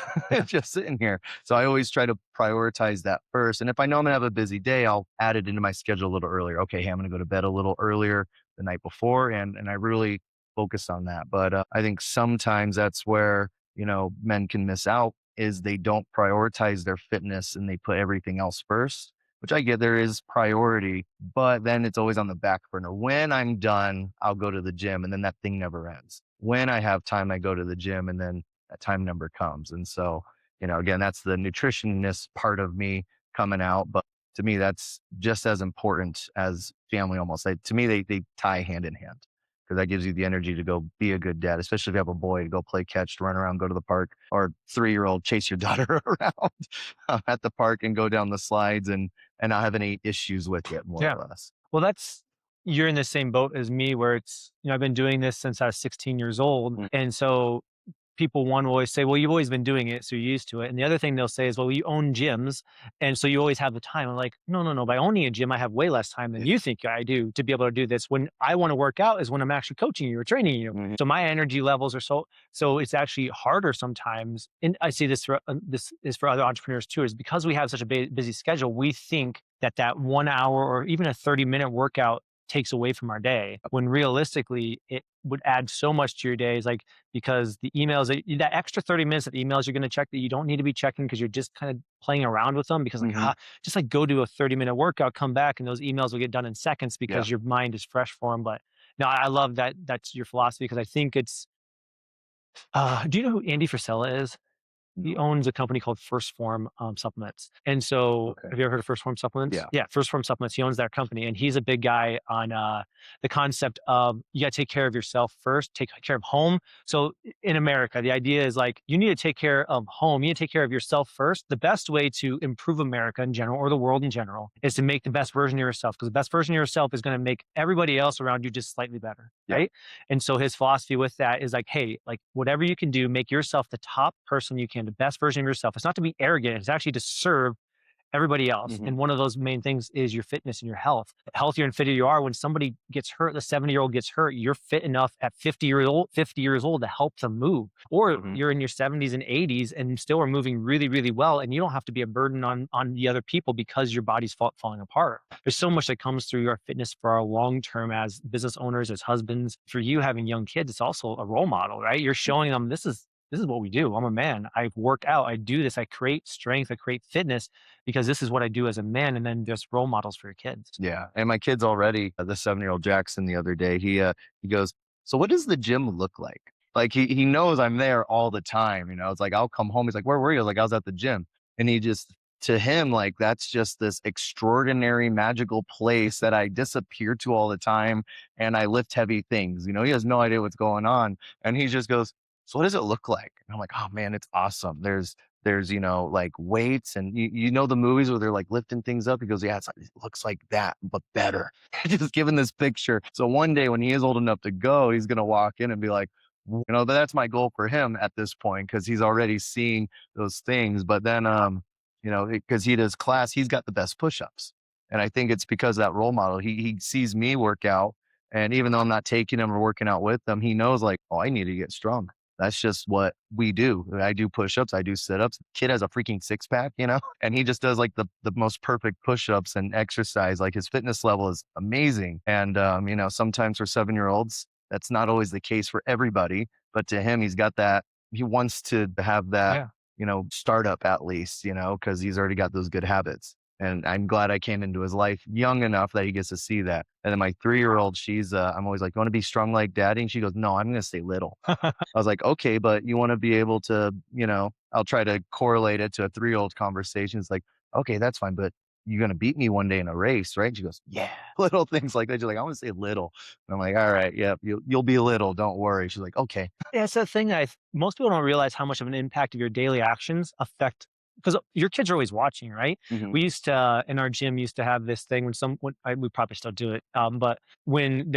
just sitting here. So I always try to prioritize that first. And if I know I'm going to have a busy day, I'll add it into my schedule a little earlier. Okay, hey, I'm going to go to bed a little earlier the night before. And I really focus on that. But I think sometimes that's where, men can miss out is they don't prioritize their fitness and they put everything else first, which I get there is priority, but then it's always on the back burner. When I'm done, I'll go to the gym and then that thing never ends. When I have time, I go to the gym and then that time number comes. And so, again, that's the nutritionist part of me coming out. But to me, that's just as important as family almost. To me, they tie hand in hand because that gives you the energy to go be a good dad, especially if you have a boy to go play catch, to run around, go to the park, or 3-year-old chase your daughter around at the park and go down the slides and not have any issues with it, more Yeah. or less. Well, you're in the same boat as me where it's, I've been doing this since I was 16 years old. Mm, And so people, one, will always say, well, you've always been doing it, so you're used to it. And the other thing they'll say is, well, you own gyms, and so you always have the time. I'm like, no, no, no. By owning a gym, I have way less time than you think I do to be able to do this. When I want to work out is when I'm actually coaching you or training you. Mhm. So my energy levels are so it's actually harder sometimes. And I see this this is for other entrepreneurs too, is because we have such a busy schedule, we think that that 1 hour or even a 30-minute workout takes away from our day, when realistically it would add so much to your days. Like, because the emails, that extra 30 minutes of emails you're going to check that you don't need to be checking because you're just kind of playing around with them, because like, Mhm. just like go do a 30-minute workout, come back, and those emails will get done in seconds Yeah. because your mind is fresh for them. But no, I love that. That's your philosophy, because I think it's, do you know who Andy Frisella is? He No. owns a company called First Form Supplements. And so, Okay. have you ever heard of First Form Supplements? Yeah. Yeah, First Form Supplements. He owns that company, and he's a big guy on the concept of you got to take care of yourself first, take care of home. So in America, the idea is like you need to take care of home. You need to take care of yourself first. The best way to improve America in general, or the world in general, is to make the best version of yourself, because the best version of yourself is going to make everybody else around you just slightly better, Yeah. right? And so his philosophy with that is like, hey, like whatever you can do, make yourself the top person you can, the best version of yourself. It's not to be arrogant, it's actually to serve everybody else. Mhm. And one of those main things is your fitness and your health. The healthier and fitter you are, when somebody gets hurt, the 70-year-old gets hurt, you're fit enough at 50 years old to help them move. Or Mhm. you're in your 70s and 80s and still are moving really, really well. And you don't have to be a burden on the other people because your body's falling apart. There's so much that comes through your fitness for our long term as business owners, as husbands. For you having young kids, it's also a role model, right? You're showing them this is what we do. I'm a man. I work out. I do this. I create strength. I create fitness because this is what I do as a man. And then there's role models for your kids. Yeah. And my kid's already the 7-year-old Jackson the other day. He goes, so what does the gym look like? Like he knows I'm there all the time. It's like I'll come home. He's like, where were you? I was like, I was at the gym. And he just, to him, like that's just this extraordinary magical place that I disappear to all the time, and I lift heavy things. He has no idea what's going on. And he just goes, so what does it look like? And I'm like, oh man, it's awesome. There's like weights, and the movies where they're like lifting things up. He goes, yeah, it looks like that, but better. Just giving this picture. So one day when he is old enough to go, he's going to walk in and be like, but that's my goal for him at this point, because he's already seeing those things. But then, because he does class, he's got the best push-ups. And I think it's because of that role model. He sees me work out. And even though I'm not taking him or working out with them, he knows like, oh, I need to get strong. That's just what we do. I do push-ups, I do sit-ups. Kid has a freaking six-pack, and he just does like the most perfect push-ups and exercise. Like his fitness level is amazing. And sometimes for 7-year-olds, that's not always the case for everybody. But to him, he's got that. He wants to have that, Yeah. startup at least, because he's already got those good habits. And I'm glad I came into his life young enough that he gets to see that. And then my 3-year-old, I'm always like, you want to be strong like daddy? And she goes, no, I'm going to stay little. I was like, okay, but you want to be able to, I'll try to correlate it to a 3-year-old conversation. It's like, okay, that's fine, but you're going to beat me one day in a race, right? And she goes, yeah, little things like that. She's like, I want to say little. And I'm like, all right, yeah, you'll be little. Don't worry. She's like, okay. Yeah, it's that thing that most people don't realize how much of an impact of your daily actions affect, because your kids are always watching, right? Mhm. We used to, in our gym, used to have this thing we probably still do it. But when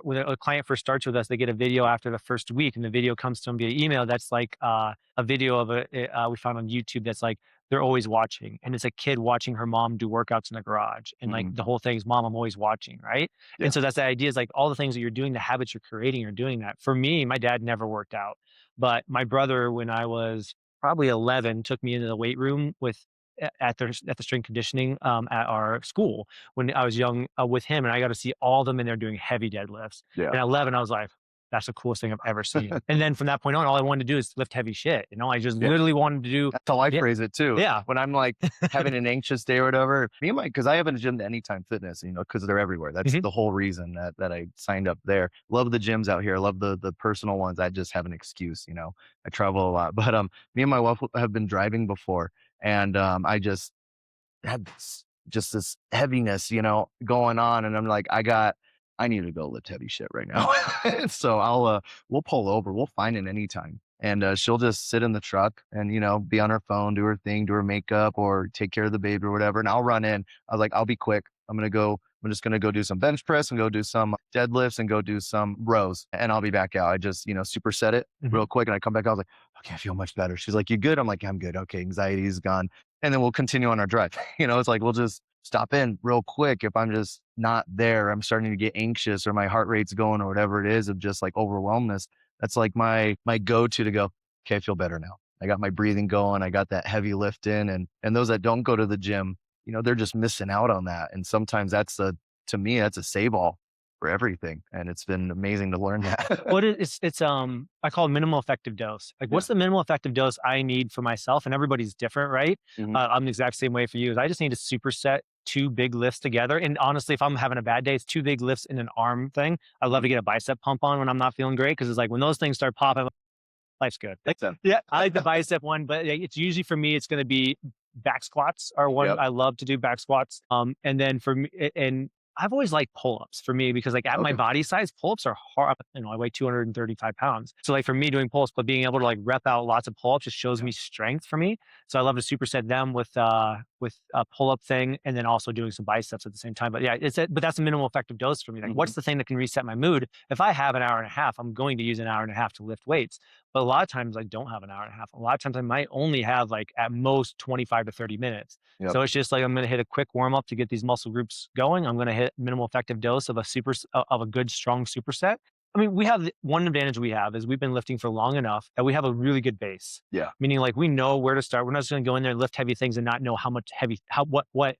when a client first starts with us, they get a video after the first week, and the video comes to them via email. That's like a video of we found on YouTube. That's like they're always watching, and it's a kid watching her mom do workouts in the garage, and like Mhm. the whole thing is, mom, I'm always watching, right? Yeah. And so that's the idea, is like all the things that you're doing, the habits you're creating, you're doing that. For me, my dad never worked out, but my brother, when I was probably 11, took me into the weight room at the strength conditioning at our school when I was young, with him, and I got to see all of them in there doing heavy deadlifts. Yeah. And at 11, I was like, that's the coolest thing I've ever seen. And then from that point on, all I wanted to do is lift heavy shit. I just Yeah. literally wanted to do. That's how I Yeah, phrase it too. yeah. When I'm like having an anxious day or whatever, because I have a gym, Anytime Fitness, because they're everywhere. That's Mhm. the whole reason that I signed up there. Love the gyms out here. Love the personal ones. I just have an excuse. I travel a lot, but me and my wife have been driving before, and I just had just this heaviness, going on, and I'm like, I need to go lift heavy shit right now. So we'll pull over, we'll find it anytime. And she'll just sit in the truck and, be on her phone, do her thing, do her makeup or take care of the baby or whatever. And I'll run in. I was like, I'll be quick. I'm I'm just going to go do some bench press and go do some deadlifts and go do some rows and I'll be back out. I just, superset it real quick. And I come back, I was like, okay, I feel much better. She's like, you good? I'm like, I'm good. Okay. Anxiety is gone. And then we'll continue on our drive. It's like, we'll just stop in real quick. If I'm just not there, I'm starting to get anxious or my heart rate's going or whatever it is of just like overwhelmness. That's like my go-to to go, okay, I feel better now. I got my breathing going. I got that heavy lift in and those that don't go to the gym, they're just missing out on that. And sometimes to me, that's a save all for everything. And it's been amazing to learn that. It's I call it minimal effective dose. Like what's the minimal effective dose I need for myself? And everybody's different, right? I'm the exact same way for you. I just need to superset 2 big lifts together. And honestly, if I'm having a bad day, it's 2 big lifts in an arm thing. I love to get a bicep pump on when I'm not feeling great. Cause it's like when those things start popping, life's good. Yeah. I like the bicep one, but it's usually for me, it's going to be back squats are one. I love to do back squats. And then for me, and I've always liked pull-ups for me because like at my body size, pull-ups are hard. I weigh 235 pounds. So like for me doing pull-ups, but being able to like rep out lots of pull-ups just shows me strength for me. So I love to superset them with a pull-up thing and then also doing some biceps at the same time. But yeah, but that's a minimal effective dose for me. Like what's the thing that can reset my mood? If I have an hour and a half, I'm going to use an hour and a half to lift weights. But a lot of times I don't have an hour and a half. A lot of times I might only have like at most 25 to 30 minutes. So it's just like, I'm going to hit a quick warm up to get these muscle groups going. I'm going to hit minimal effective dose of a good, strong superset. I mean, we have one advantage we have is we've been lifting for long enough that we have a really good base. Yeah. Meaning like we know where to start. We're not just going to go in there and lift heavy things and not know how much what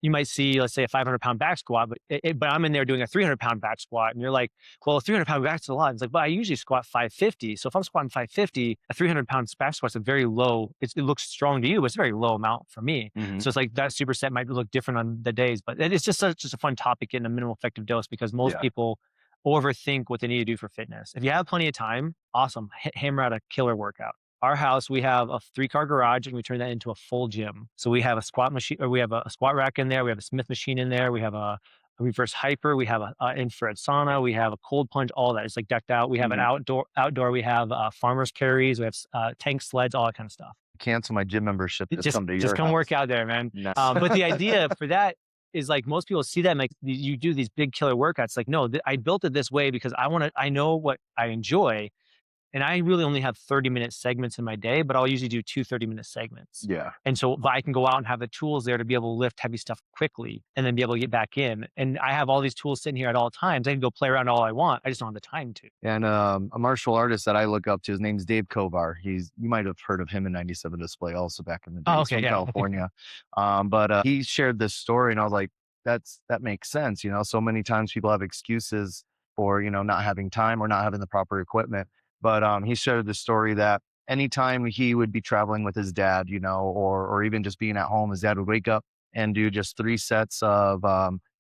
you might see, let's say a 500-pound back squat, but I'm in there doing a 300-pound back squat. And you're like, well, a 300-pound back's a lot. It's like, but I usually squat 550. So if I'm squatting 550, a 300-pound back squat's a very low, it looks strong to you, but it's a very low amount for me. So it's like that superset might look different on the days, but it's just a fun topic in a minimal effective dose because most people overthink what they need to do for fitness. If you have plenty of time, awesome, hammer out a killer workout. Our house, we have a 3-car garage and we turn that into a full gym. So we have a squat machine, or we have a squat rack in there. We have a Smith machine in there. We have a reverse hyper. We have an infrared sauna. We have a cold plunge, all that. It's like decked out. We have an outdoor. We have farmer's carries. We have tank sleds, all that kind of stuff. Cancel my gym membership. Just come work out there, man. Nice. But the idea for that is like most people see that and like you do these big killer workouts. Like, no, I built it this way because I know what I enjoy. And I really only have 30-minute segments in my day, but I'll usually do 2 30-minute segments. Yeah. And so I can go out and have the tools there to be able to lift heavy stuff quickly and then be able to get back in. And I have all these tools sitting here at all times. I can go play around all I want. I just don't have the time to. And a martial artist that I look up to, his name's Dave Kovar. You might have heard of him in 97 Display also back in the day. From California. But he shared this story and I was like, that makes sense. So many times people have excuses for, not having time or not having the proper equipment. But he shared the story that anytime he would be traveling with his dad, or even just being at home, his dad would wake up and do just 3 sets of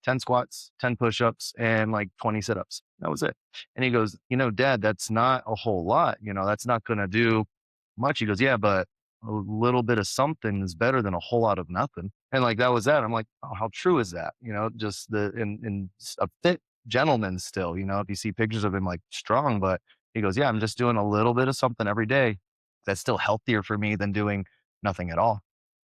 10 squats, 10 push-ups, and like 20 sit-ups. That was it. And he goes, Dad, that's not a whole lot. That's not going to do much. He goes, yeah, but a little bit of something is better than a whole lot of nothing. And like, that was that. I'm like, oh, how true is that? Just in a fit gentleman still, if you see pictures of him like strong, but he goes, yeah, I'm just doing a little bit of something every day. That's still healthier for me than doing nothing at all.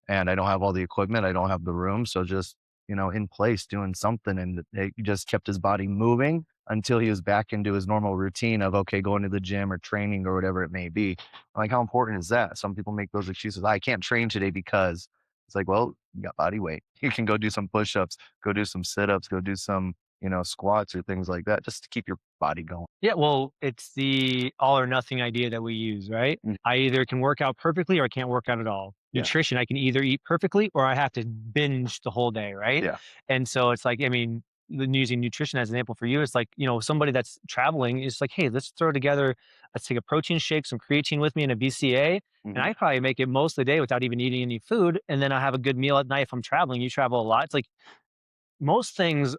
And I don't have all the equipment. I don't have the room. So just, in place doing something. And it just kept his body moving until he was back into his normal routine of, okay, going to the gym or training or whatever it may be. Like, how important is that? Some people make those excuses. I can't train today because it's like, well, you got body weight. You can go do some push-ups, go do some sit-ups, go do some, squats or things like that, just to keep your body going. Yeah, well, it's the all or nothing idea that we use, right? I either can work out perfectly or I can't work out at all. Nutrition, I can either eat perfectly or I have to binge the whole day, right? Yeah. And so it's like, I mean, using nutrition as an example for you, it's like, somebody that's traveling is like, hey, let's take a protein shake, some creatine with me and a BCA. And I probably make it most of the day without even eating any food. And then I have a good meal at night if I'm traveling. You travel a lot. It's like most things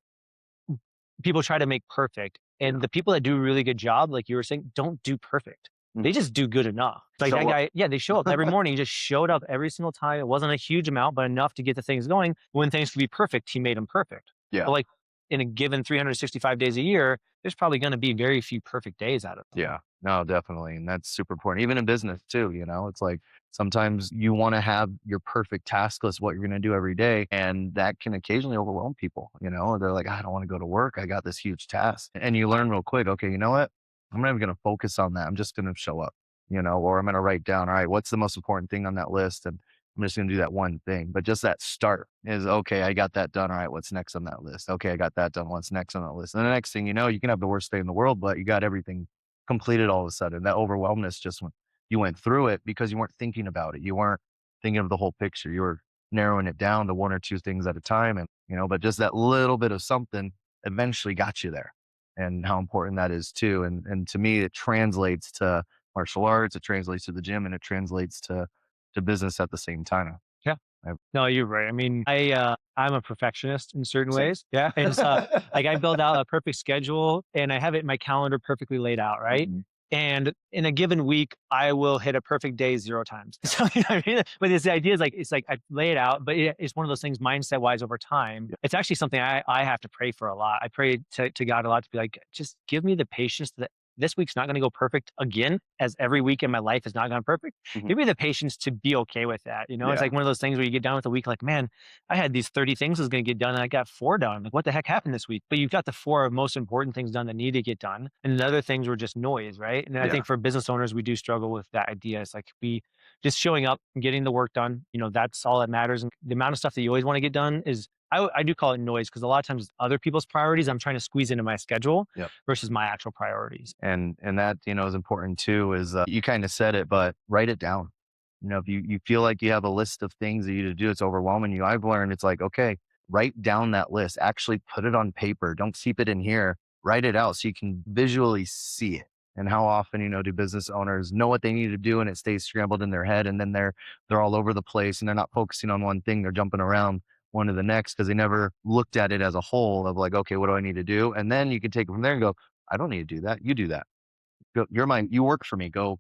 people try to make perfect. And the people that do a really good job, like you were saying, don't do perfect. They just do good enough. Like that guy, they show up every morning. He just showed up every single time. It wasn't a huge amount, but enough to get the things going. When things could be perfect, he made them perfect. Yeah. But like in a given 365 days a year, there's probably going to be very few perfect days out of them. Yeah, no, definitely. And that's super important. Even in business too, it's like sometimes you want to have your perfect task list, what you're going to do every day. And that can occasionally overwhelm people. They're like, I don't want to go to work. I got this huge task. And you learn real quick, okay, you know what? I'm not even going to focus on that. I'm just going to show up, or I'm going to write down, all right, what's the most important thing on that list? And I'm just going to do that one thing. But just that start is okay. I got that done. All right. What's next on that list? Okay. I got that done. What's next on that list? And the next thing you know, you can have the worst day in the world, but you got everything completed all of a sudden. That overwhelmness just when you went through it because you weren't thinking about it. You weren't thinking of the whole picture. You were narrowing it down to one or two things at a time. But just that little bit of something eventually got you there and how important that is too. And to me, it translates to martial arts, it translates to the gym, and it translates to business at the same time. Yeah. I, No, you're right. I mean, I'm a perfectionist in certain Same. ways. Yeah. And so like I build out a perfect schedule and I have it in my calendar perfectly laid out, right? Mhm. And in a given week, I will hit a perfect day 0 times. So, you know what I mean? But it's the idea is like, it's like I lay it out, but it's one of those things mindset wise over time. Yeah. It's actually something I have to pray for a lot. I pray to God a lot to be like, just give me the patience that this week's not going to go perfect again, as every week in my life has not gone perfect. Mhm. Give me the patience to be okay with that. You know, it's Yeah. like one of those things where you get done with the week, like, man, I had these 30 things I was going to get done and I got 4 done. Like, what the heck happened this week? But you've got the 4 most important things done that need to get done. And the other things were just noise, right? And I Yeah. think for business owners, we do struggle with that idea. It's like we just showing up and getting the work done, that's all that matters. And the amount of stuff that you always want to get done is, I do call it noise because a lot of times other people's priorities I'm trying to squeeze into my schedule Yep. versus my actual priorities. And that is important too is you kind of said it, but write it down. If you feel like you have a list of things that you to do, it's overwhelming you. I've learned it's like, okay, write down that list, actually put it on paper, don't keep it in here, write it out so you can visually see it. And how often do business owners know what they need to do and it stays scrambled in their head, and then they're all over the place and they're not focusing on one thing, they're jumping around one to the next because they never looked at it as a whole of like, okay, what do I need to do? And then you can take it from there and go, I don't need to do that. You do that. You're mine. You work for me. Go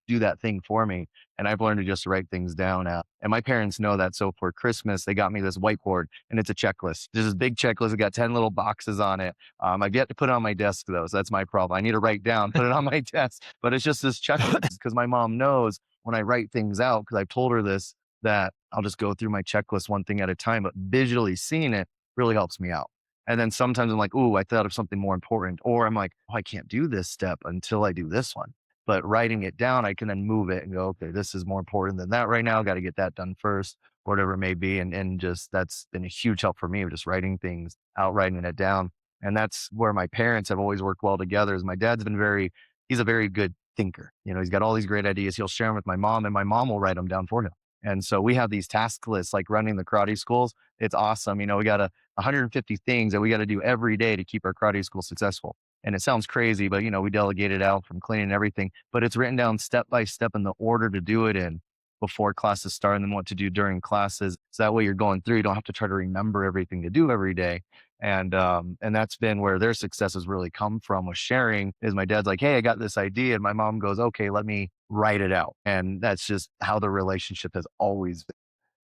do that thing for me. And I've learned to just write things down. And my parents know that. So for Christmas, they got me this whiteboard and it's a checklist. There's this big checklist. It got 10 little boxes on it. I've yet to put it on my desk though. So that's my problem. I need to write down, put it on my desk, but it's just this checklist because my mom knows when I write things out, because I've told her this, that I'll just go through my checklist one thing at a time, but visually seeing it really helps me out. And then sometimes I'm like, ooh, I thought of something more important. Or I'm like, oh, I can't do this step until I do this one. But writing it down, I can then move it and go, okay, this is more important than that right now. Got to get that done first, whatever it may be. And just that's been a huge help for me, just writing things out, writing it down. And that's where my parents have always worked well together. Is my dad's been he's a very good thinker. He's got all these great ideas. He'll share them with my mom and my mom will write them down for him. And so we have these task lists like running the karate schools. It's awesome. We got 150 things that we got to do every day to keep our karate school successful. And it sounds crazy, but we delegate it out from cleaning everything, but it's written down step by step in the order to do it in before classes start and then what to do during classes. So that way you're going through, you don't have to try to remember everything to do every day. And that's been where their success has really come from with sharing is my dad's like, hey, I got this idea. And my mom goes, okay, let me write it out. And that's just how the relationship has always been.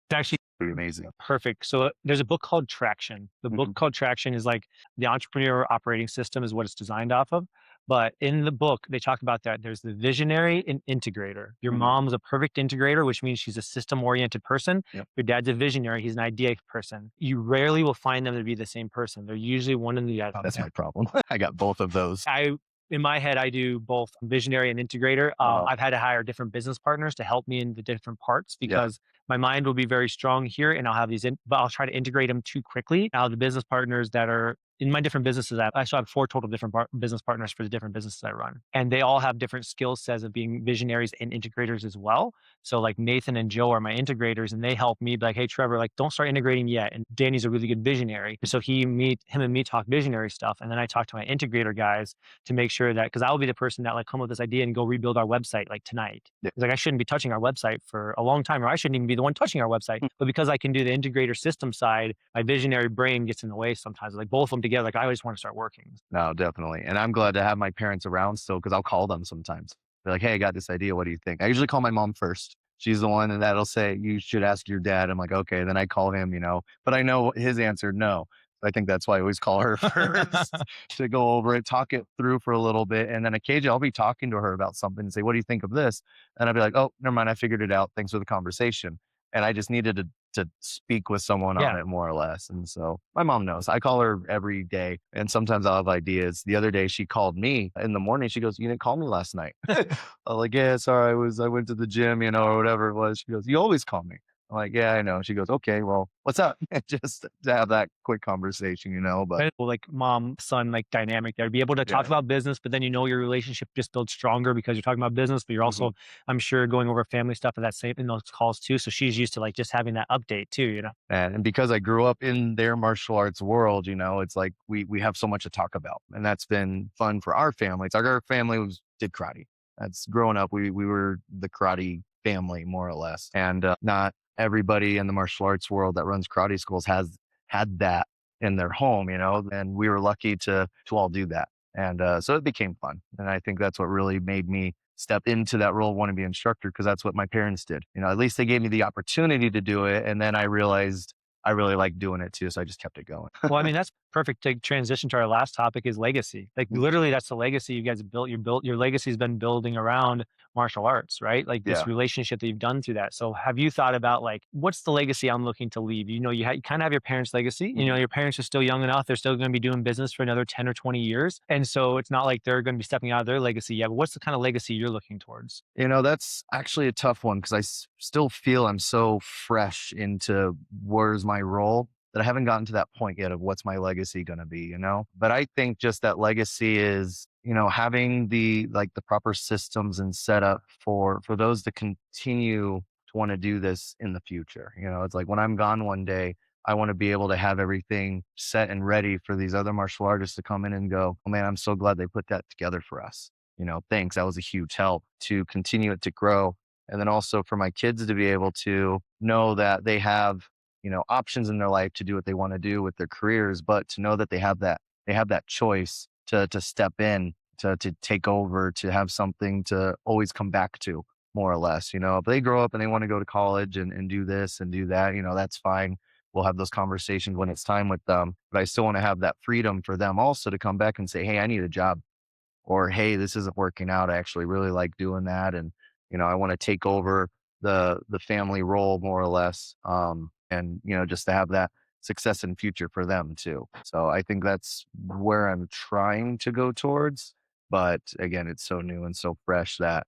It's actually Pretty amazing. perfect. So there's a book called Traction. The book called Traction is like the entrepreneur operating system is what it's designed off of. But in the book, they talk about that. There's the visionary and integrator. Your mom's a perfect integrator, which means she's a system oriented person. Yep. Your dad's a visionary. He's an idea person. You rarely will find them to be the same person. They're usually one and the other. Oh, that's my problem. I got both of those. In my head, I do both visionary and integrator. I've had to hire different business partners to help me in the different parts because my mind will be very strong here and I'll have but I'll try to integrate them too quickly. Now the business partners that are in my different businesses, I actually have 4 total different business partners for the different businesses I run. And they all have different skill sets of being visionaries and integrators as well. So like Nathan and Joe are my integrators and they help me be like, hey, Trevor, like don't start integrating yet. And Danny's a really good visionary. So him and me talk visionary stuff. And then I talk to my integrator guys to make sure that, because I will be the person that like come up with this idea and go rebuild our website like tonight. Yeah. It's like I shouldn't be touching our website for a long time, or I shouldn't even be the one touching our website. But because I can do the integrator system side, my visionary brain gets in the way sometimes. Like both of them together, like I always want to start working. No, definitely. And I'm glad to have my parents around still because I'll call them sometimes. They're like, hey, I got this idea. What do you think? I usually call my mom first. She's the one that'll say, you should ask your dad. I'm like, okay. Then I call him, but I know his answer, no. I think that's why I always call her first to go over it, talk it through for a little bit. And then occasionally I'll be talking to her about something and say, what do you think of this? And I'll be like, oh, never mind. I figured it out. Thanks for the conversation. And I just needed to speak with someone on Yeah. it more or less. And so my mom knows. I call her every day and sometimes I'll have ideas. The other day she called me in the morning. She goes, you didn't call me last night. I'm like, yeah, sorry. I went to the gym, or whatever it was. She goes, you always call me. I'm like, yeah, I know. She goes, okay, well, what's up? Just to have that quick conversation, but Well, like mom son like dynamic there, be able to talk yeah. about business, but then your relationship just builds stronger because you're talking about business, but you're Mhm. also, I'm sure, going over family stuff at that same in those calls too. So she's used to like just having that update too. And because I grew up in their martial arts world, it's like we have so much to talk about. And that's been fun for our family. It's like our family did karate. That's growing up. We were the karate family, more or less. And not everybody in the martial arts world that runs karate schools has had that in their home, and we were lucky to all do that. And so it became fun. And I think that's what really made me step into that role, want to be an instructor, because that's what my parents did. At least they gave me the opportunity to do it. And then I realized I really like doing it too. So I just kept it going. Well, I mean, that's perfect to transition to our last topic is legacy. Like literally that's the legacy you guys have built. Your legacy has been building around martial arts, right? Like this Yeah. relationship that you've done through that. So have you thought about like, what's the legacy I'm looking to leave? You kind of have your parents' legacy. Your parents are still young enough. They're still going to be doing business for another 10 or 20 years. And so it's not like they're going to be stepping out of their legacy yet, but what's the kind of legacy you're looking towards? That's actually a tough one because still feel I'm so fresh into where's my role that I haven't gotten to that point yet of what's my legacy going to be. But I think just that legacy is, having the proper systems and setup for those to continue to want to do this in the future. It's like when I'm gone one day, I want to be able to have everything set and ready for these other martial artists to come in and go, oh man, I'm so glad they put that together for us. Thanks. That was a huge help to continue it to grow. And then also for my kids to be able to know that they have, options in their life to do what they want to do with their careers, but to know that they have that choice to step in, to take over, to have something to always come back to, more or less. If they grow up and they want to go to college and do this and do that, that's fine. We'll have those conversations when it's time with them. But I still want to have that freedom for them also to come back and say, hey, I need a job, or hey, this isn't working out. I actually really like doing that. And, I want to take over the family role, more or less. And, just to have that success in future for them too. So I think that's where I'm trying to go towards. But again, it's so new and so fresh that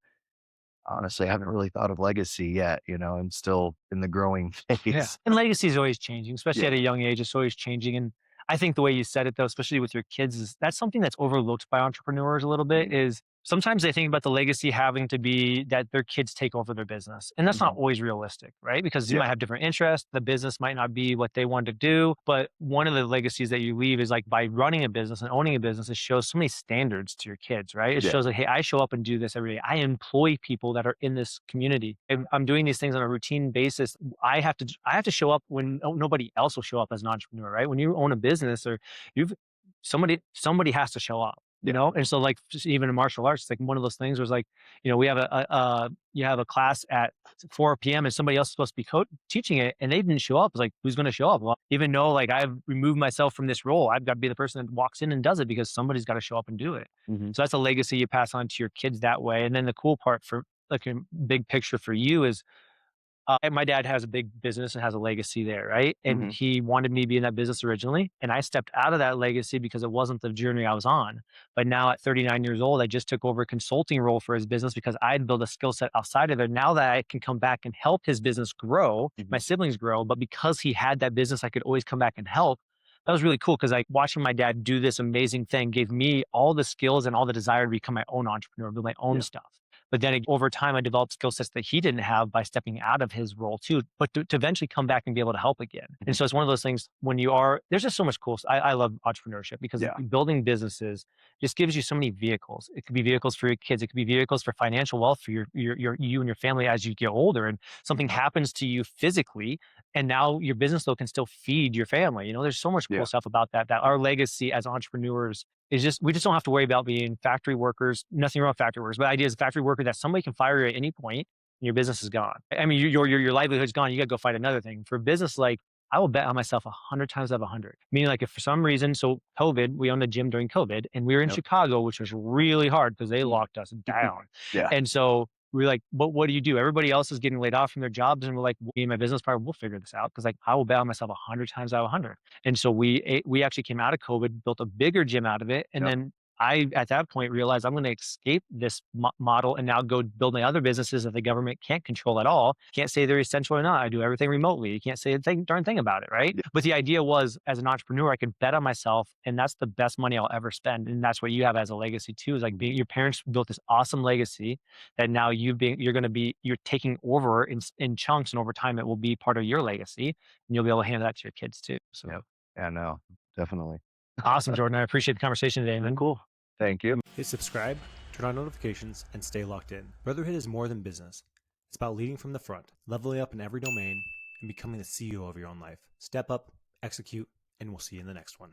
honestly, I haven't really thought of legacy yet. I'm still in the growing Yeah. phase. And legacy is always changing, especially Yeah. at a young age. It's always changing. And I think the way you said it, though, especially with your kids, is that's something that's overlooked by entrepreneurs a little bit. Mhm. Is sometimes they think about the legacy having to be that their kids take over their business. And that's not Mhm. always realistic, right? Because you Yeah. might have different interests. The business might not be what they want to do. But one of the legacies that you leave is like by running a business and owning a business, it shows so many standards to your kids, right? It Yeah. shows like, hey, I show up and do this every day. I employ people that are in this community. And I'm doing these things on a routine basis. I have to show up when nobody else will show up as an entrepreneur, right? When you own a business or you've somebody has to show up, Yeah. and so like just even in martial arts, it's like one of those things where it's like, we have you have a class at 4 p.m. and somebody else is supposed to be teaching it and they didn't show up. It's like, who's going to show up? Well, even though like I've removed myself from this role, I've got to be the person that walks in and does it because somebody's got to show up and do it. Mhm. So that's a legacy you pass on to your kids that way. And then the cool part for like a big picture for you is my dad has a big business and has a legacy there, right? And Mhm. he wanted me to be in that business originally. And I stepped out of that legacy because it wasn't the journey I was on. But now at 39 years old, I just took over a consulting role for his business because I had built a skill set outside of it. Now that I can come back and help his business grow, my Mhm. siblings grow, but because he had that business, I could always come back and help. That was really cool because like watching my dad do this amazing thing gave me all the skills and all the desire to become my own entrepreneur, build my own Yeah. stuff. But then over time, I developed skill sets that he didn't have by stepping out of his role too, but to eventually come back and be able to help again. And Mhm. so it's one of those things when there's just so much cool. I love entrepreneurship because Yeah. building businesses just gives you so many vehicles. It could be vehicles for your kids. It could be vehicles for financial wealth for you and your family as you get older and something Mhm. happens to you physically. And now your business though can still feed your family. There's so much cool Yeah. stuff about that our legacy as entrepreneurs is just we just don't have to worry about being factory workers. Nothing wrong with factory workers, but the idea is a factory worker that somebody can fire you at any point and your business is gone. I mean, your livelihood's gone. You got to go find another thing. For business, like I will bet on myself 100 times out of 100. Meaning, like, if for some reason, so COVID, we owned a gym during COVID, and we were in Yep. Chicago, which was really hard because they locked us down. Yeah. And so we were like, but what do you do? Everybody else is getting laid off from their jobs, and we're like, me and my business partner, we'll figure this out because, like, I will bet on myself 100 times out of 100. And so we actually came out of COVID, built a bigger gym out of it, and Yep. then I, at that point, realized I'm going to escape this model and now go build my other businesses that the government can't control at all. Can't say they're essential or not. I do everything remotely. You can't say a darn thing about it, right? Yeah. But the idea was, as an entrepreneur, I could bet on myself, and that's the best money I'll ever spend. And that's what you have as a legacy too. Is like your parents built this awesome legacy that now you're taking over in chunks, and over time it will be part of your legacy, and you'll be able to hand that to your kids too. So Yep. Yeah, no, definitely. awesome, Jordan. I appreciate the conversation today, man. Cool. Thank you. Hit subscribe, turn on notifications, and stay locked in. Brotherhood is more than business. It's about leading from the front, leveling up in every domain, and becoming the CEO of your own life. Step up, execute, and we'll see you in the next one.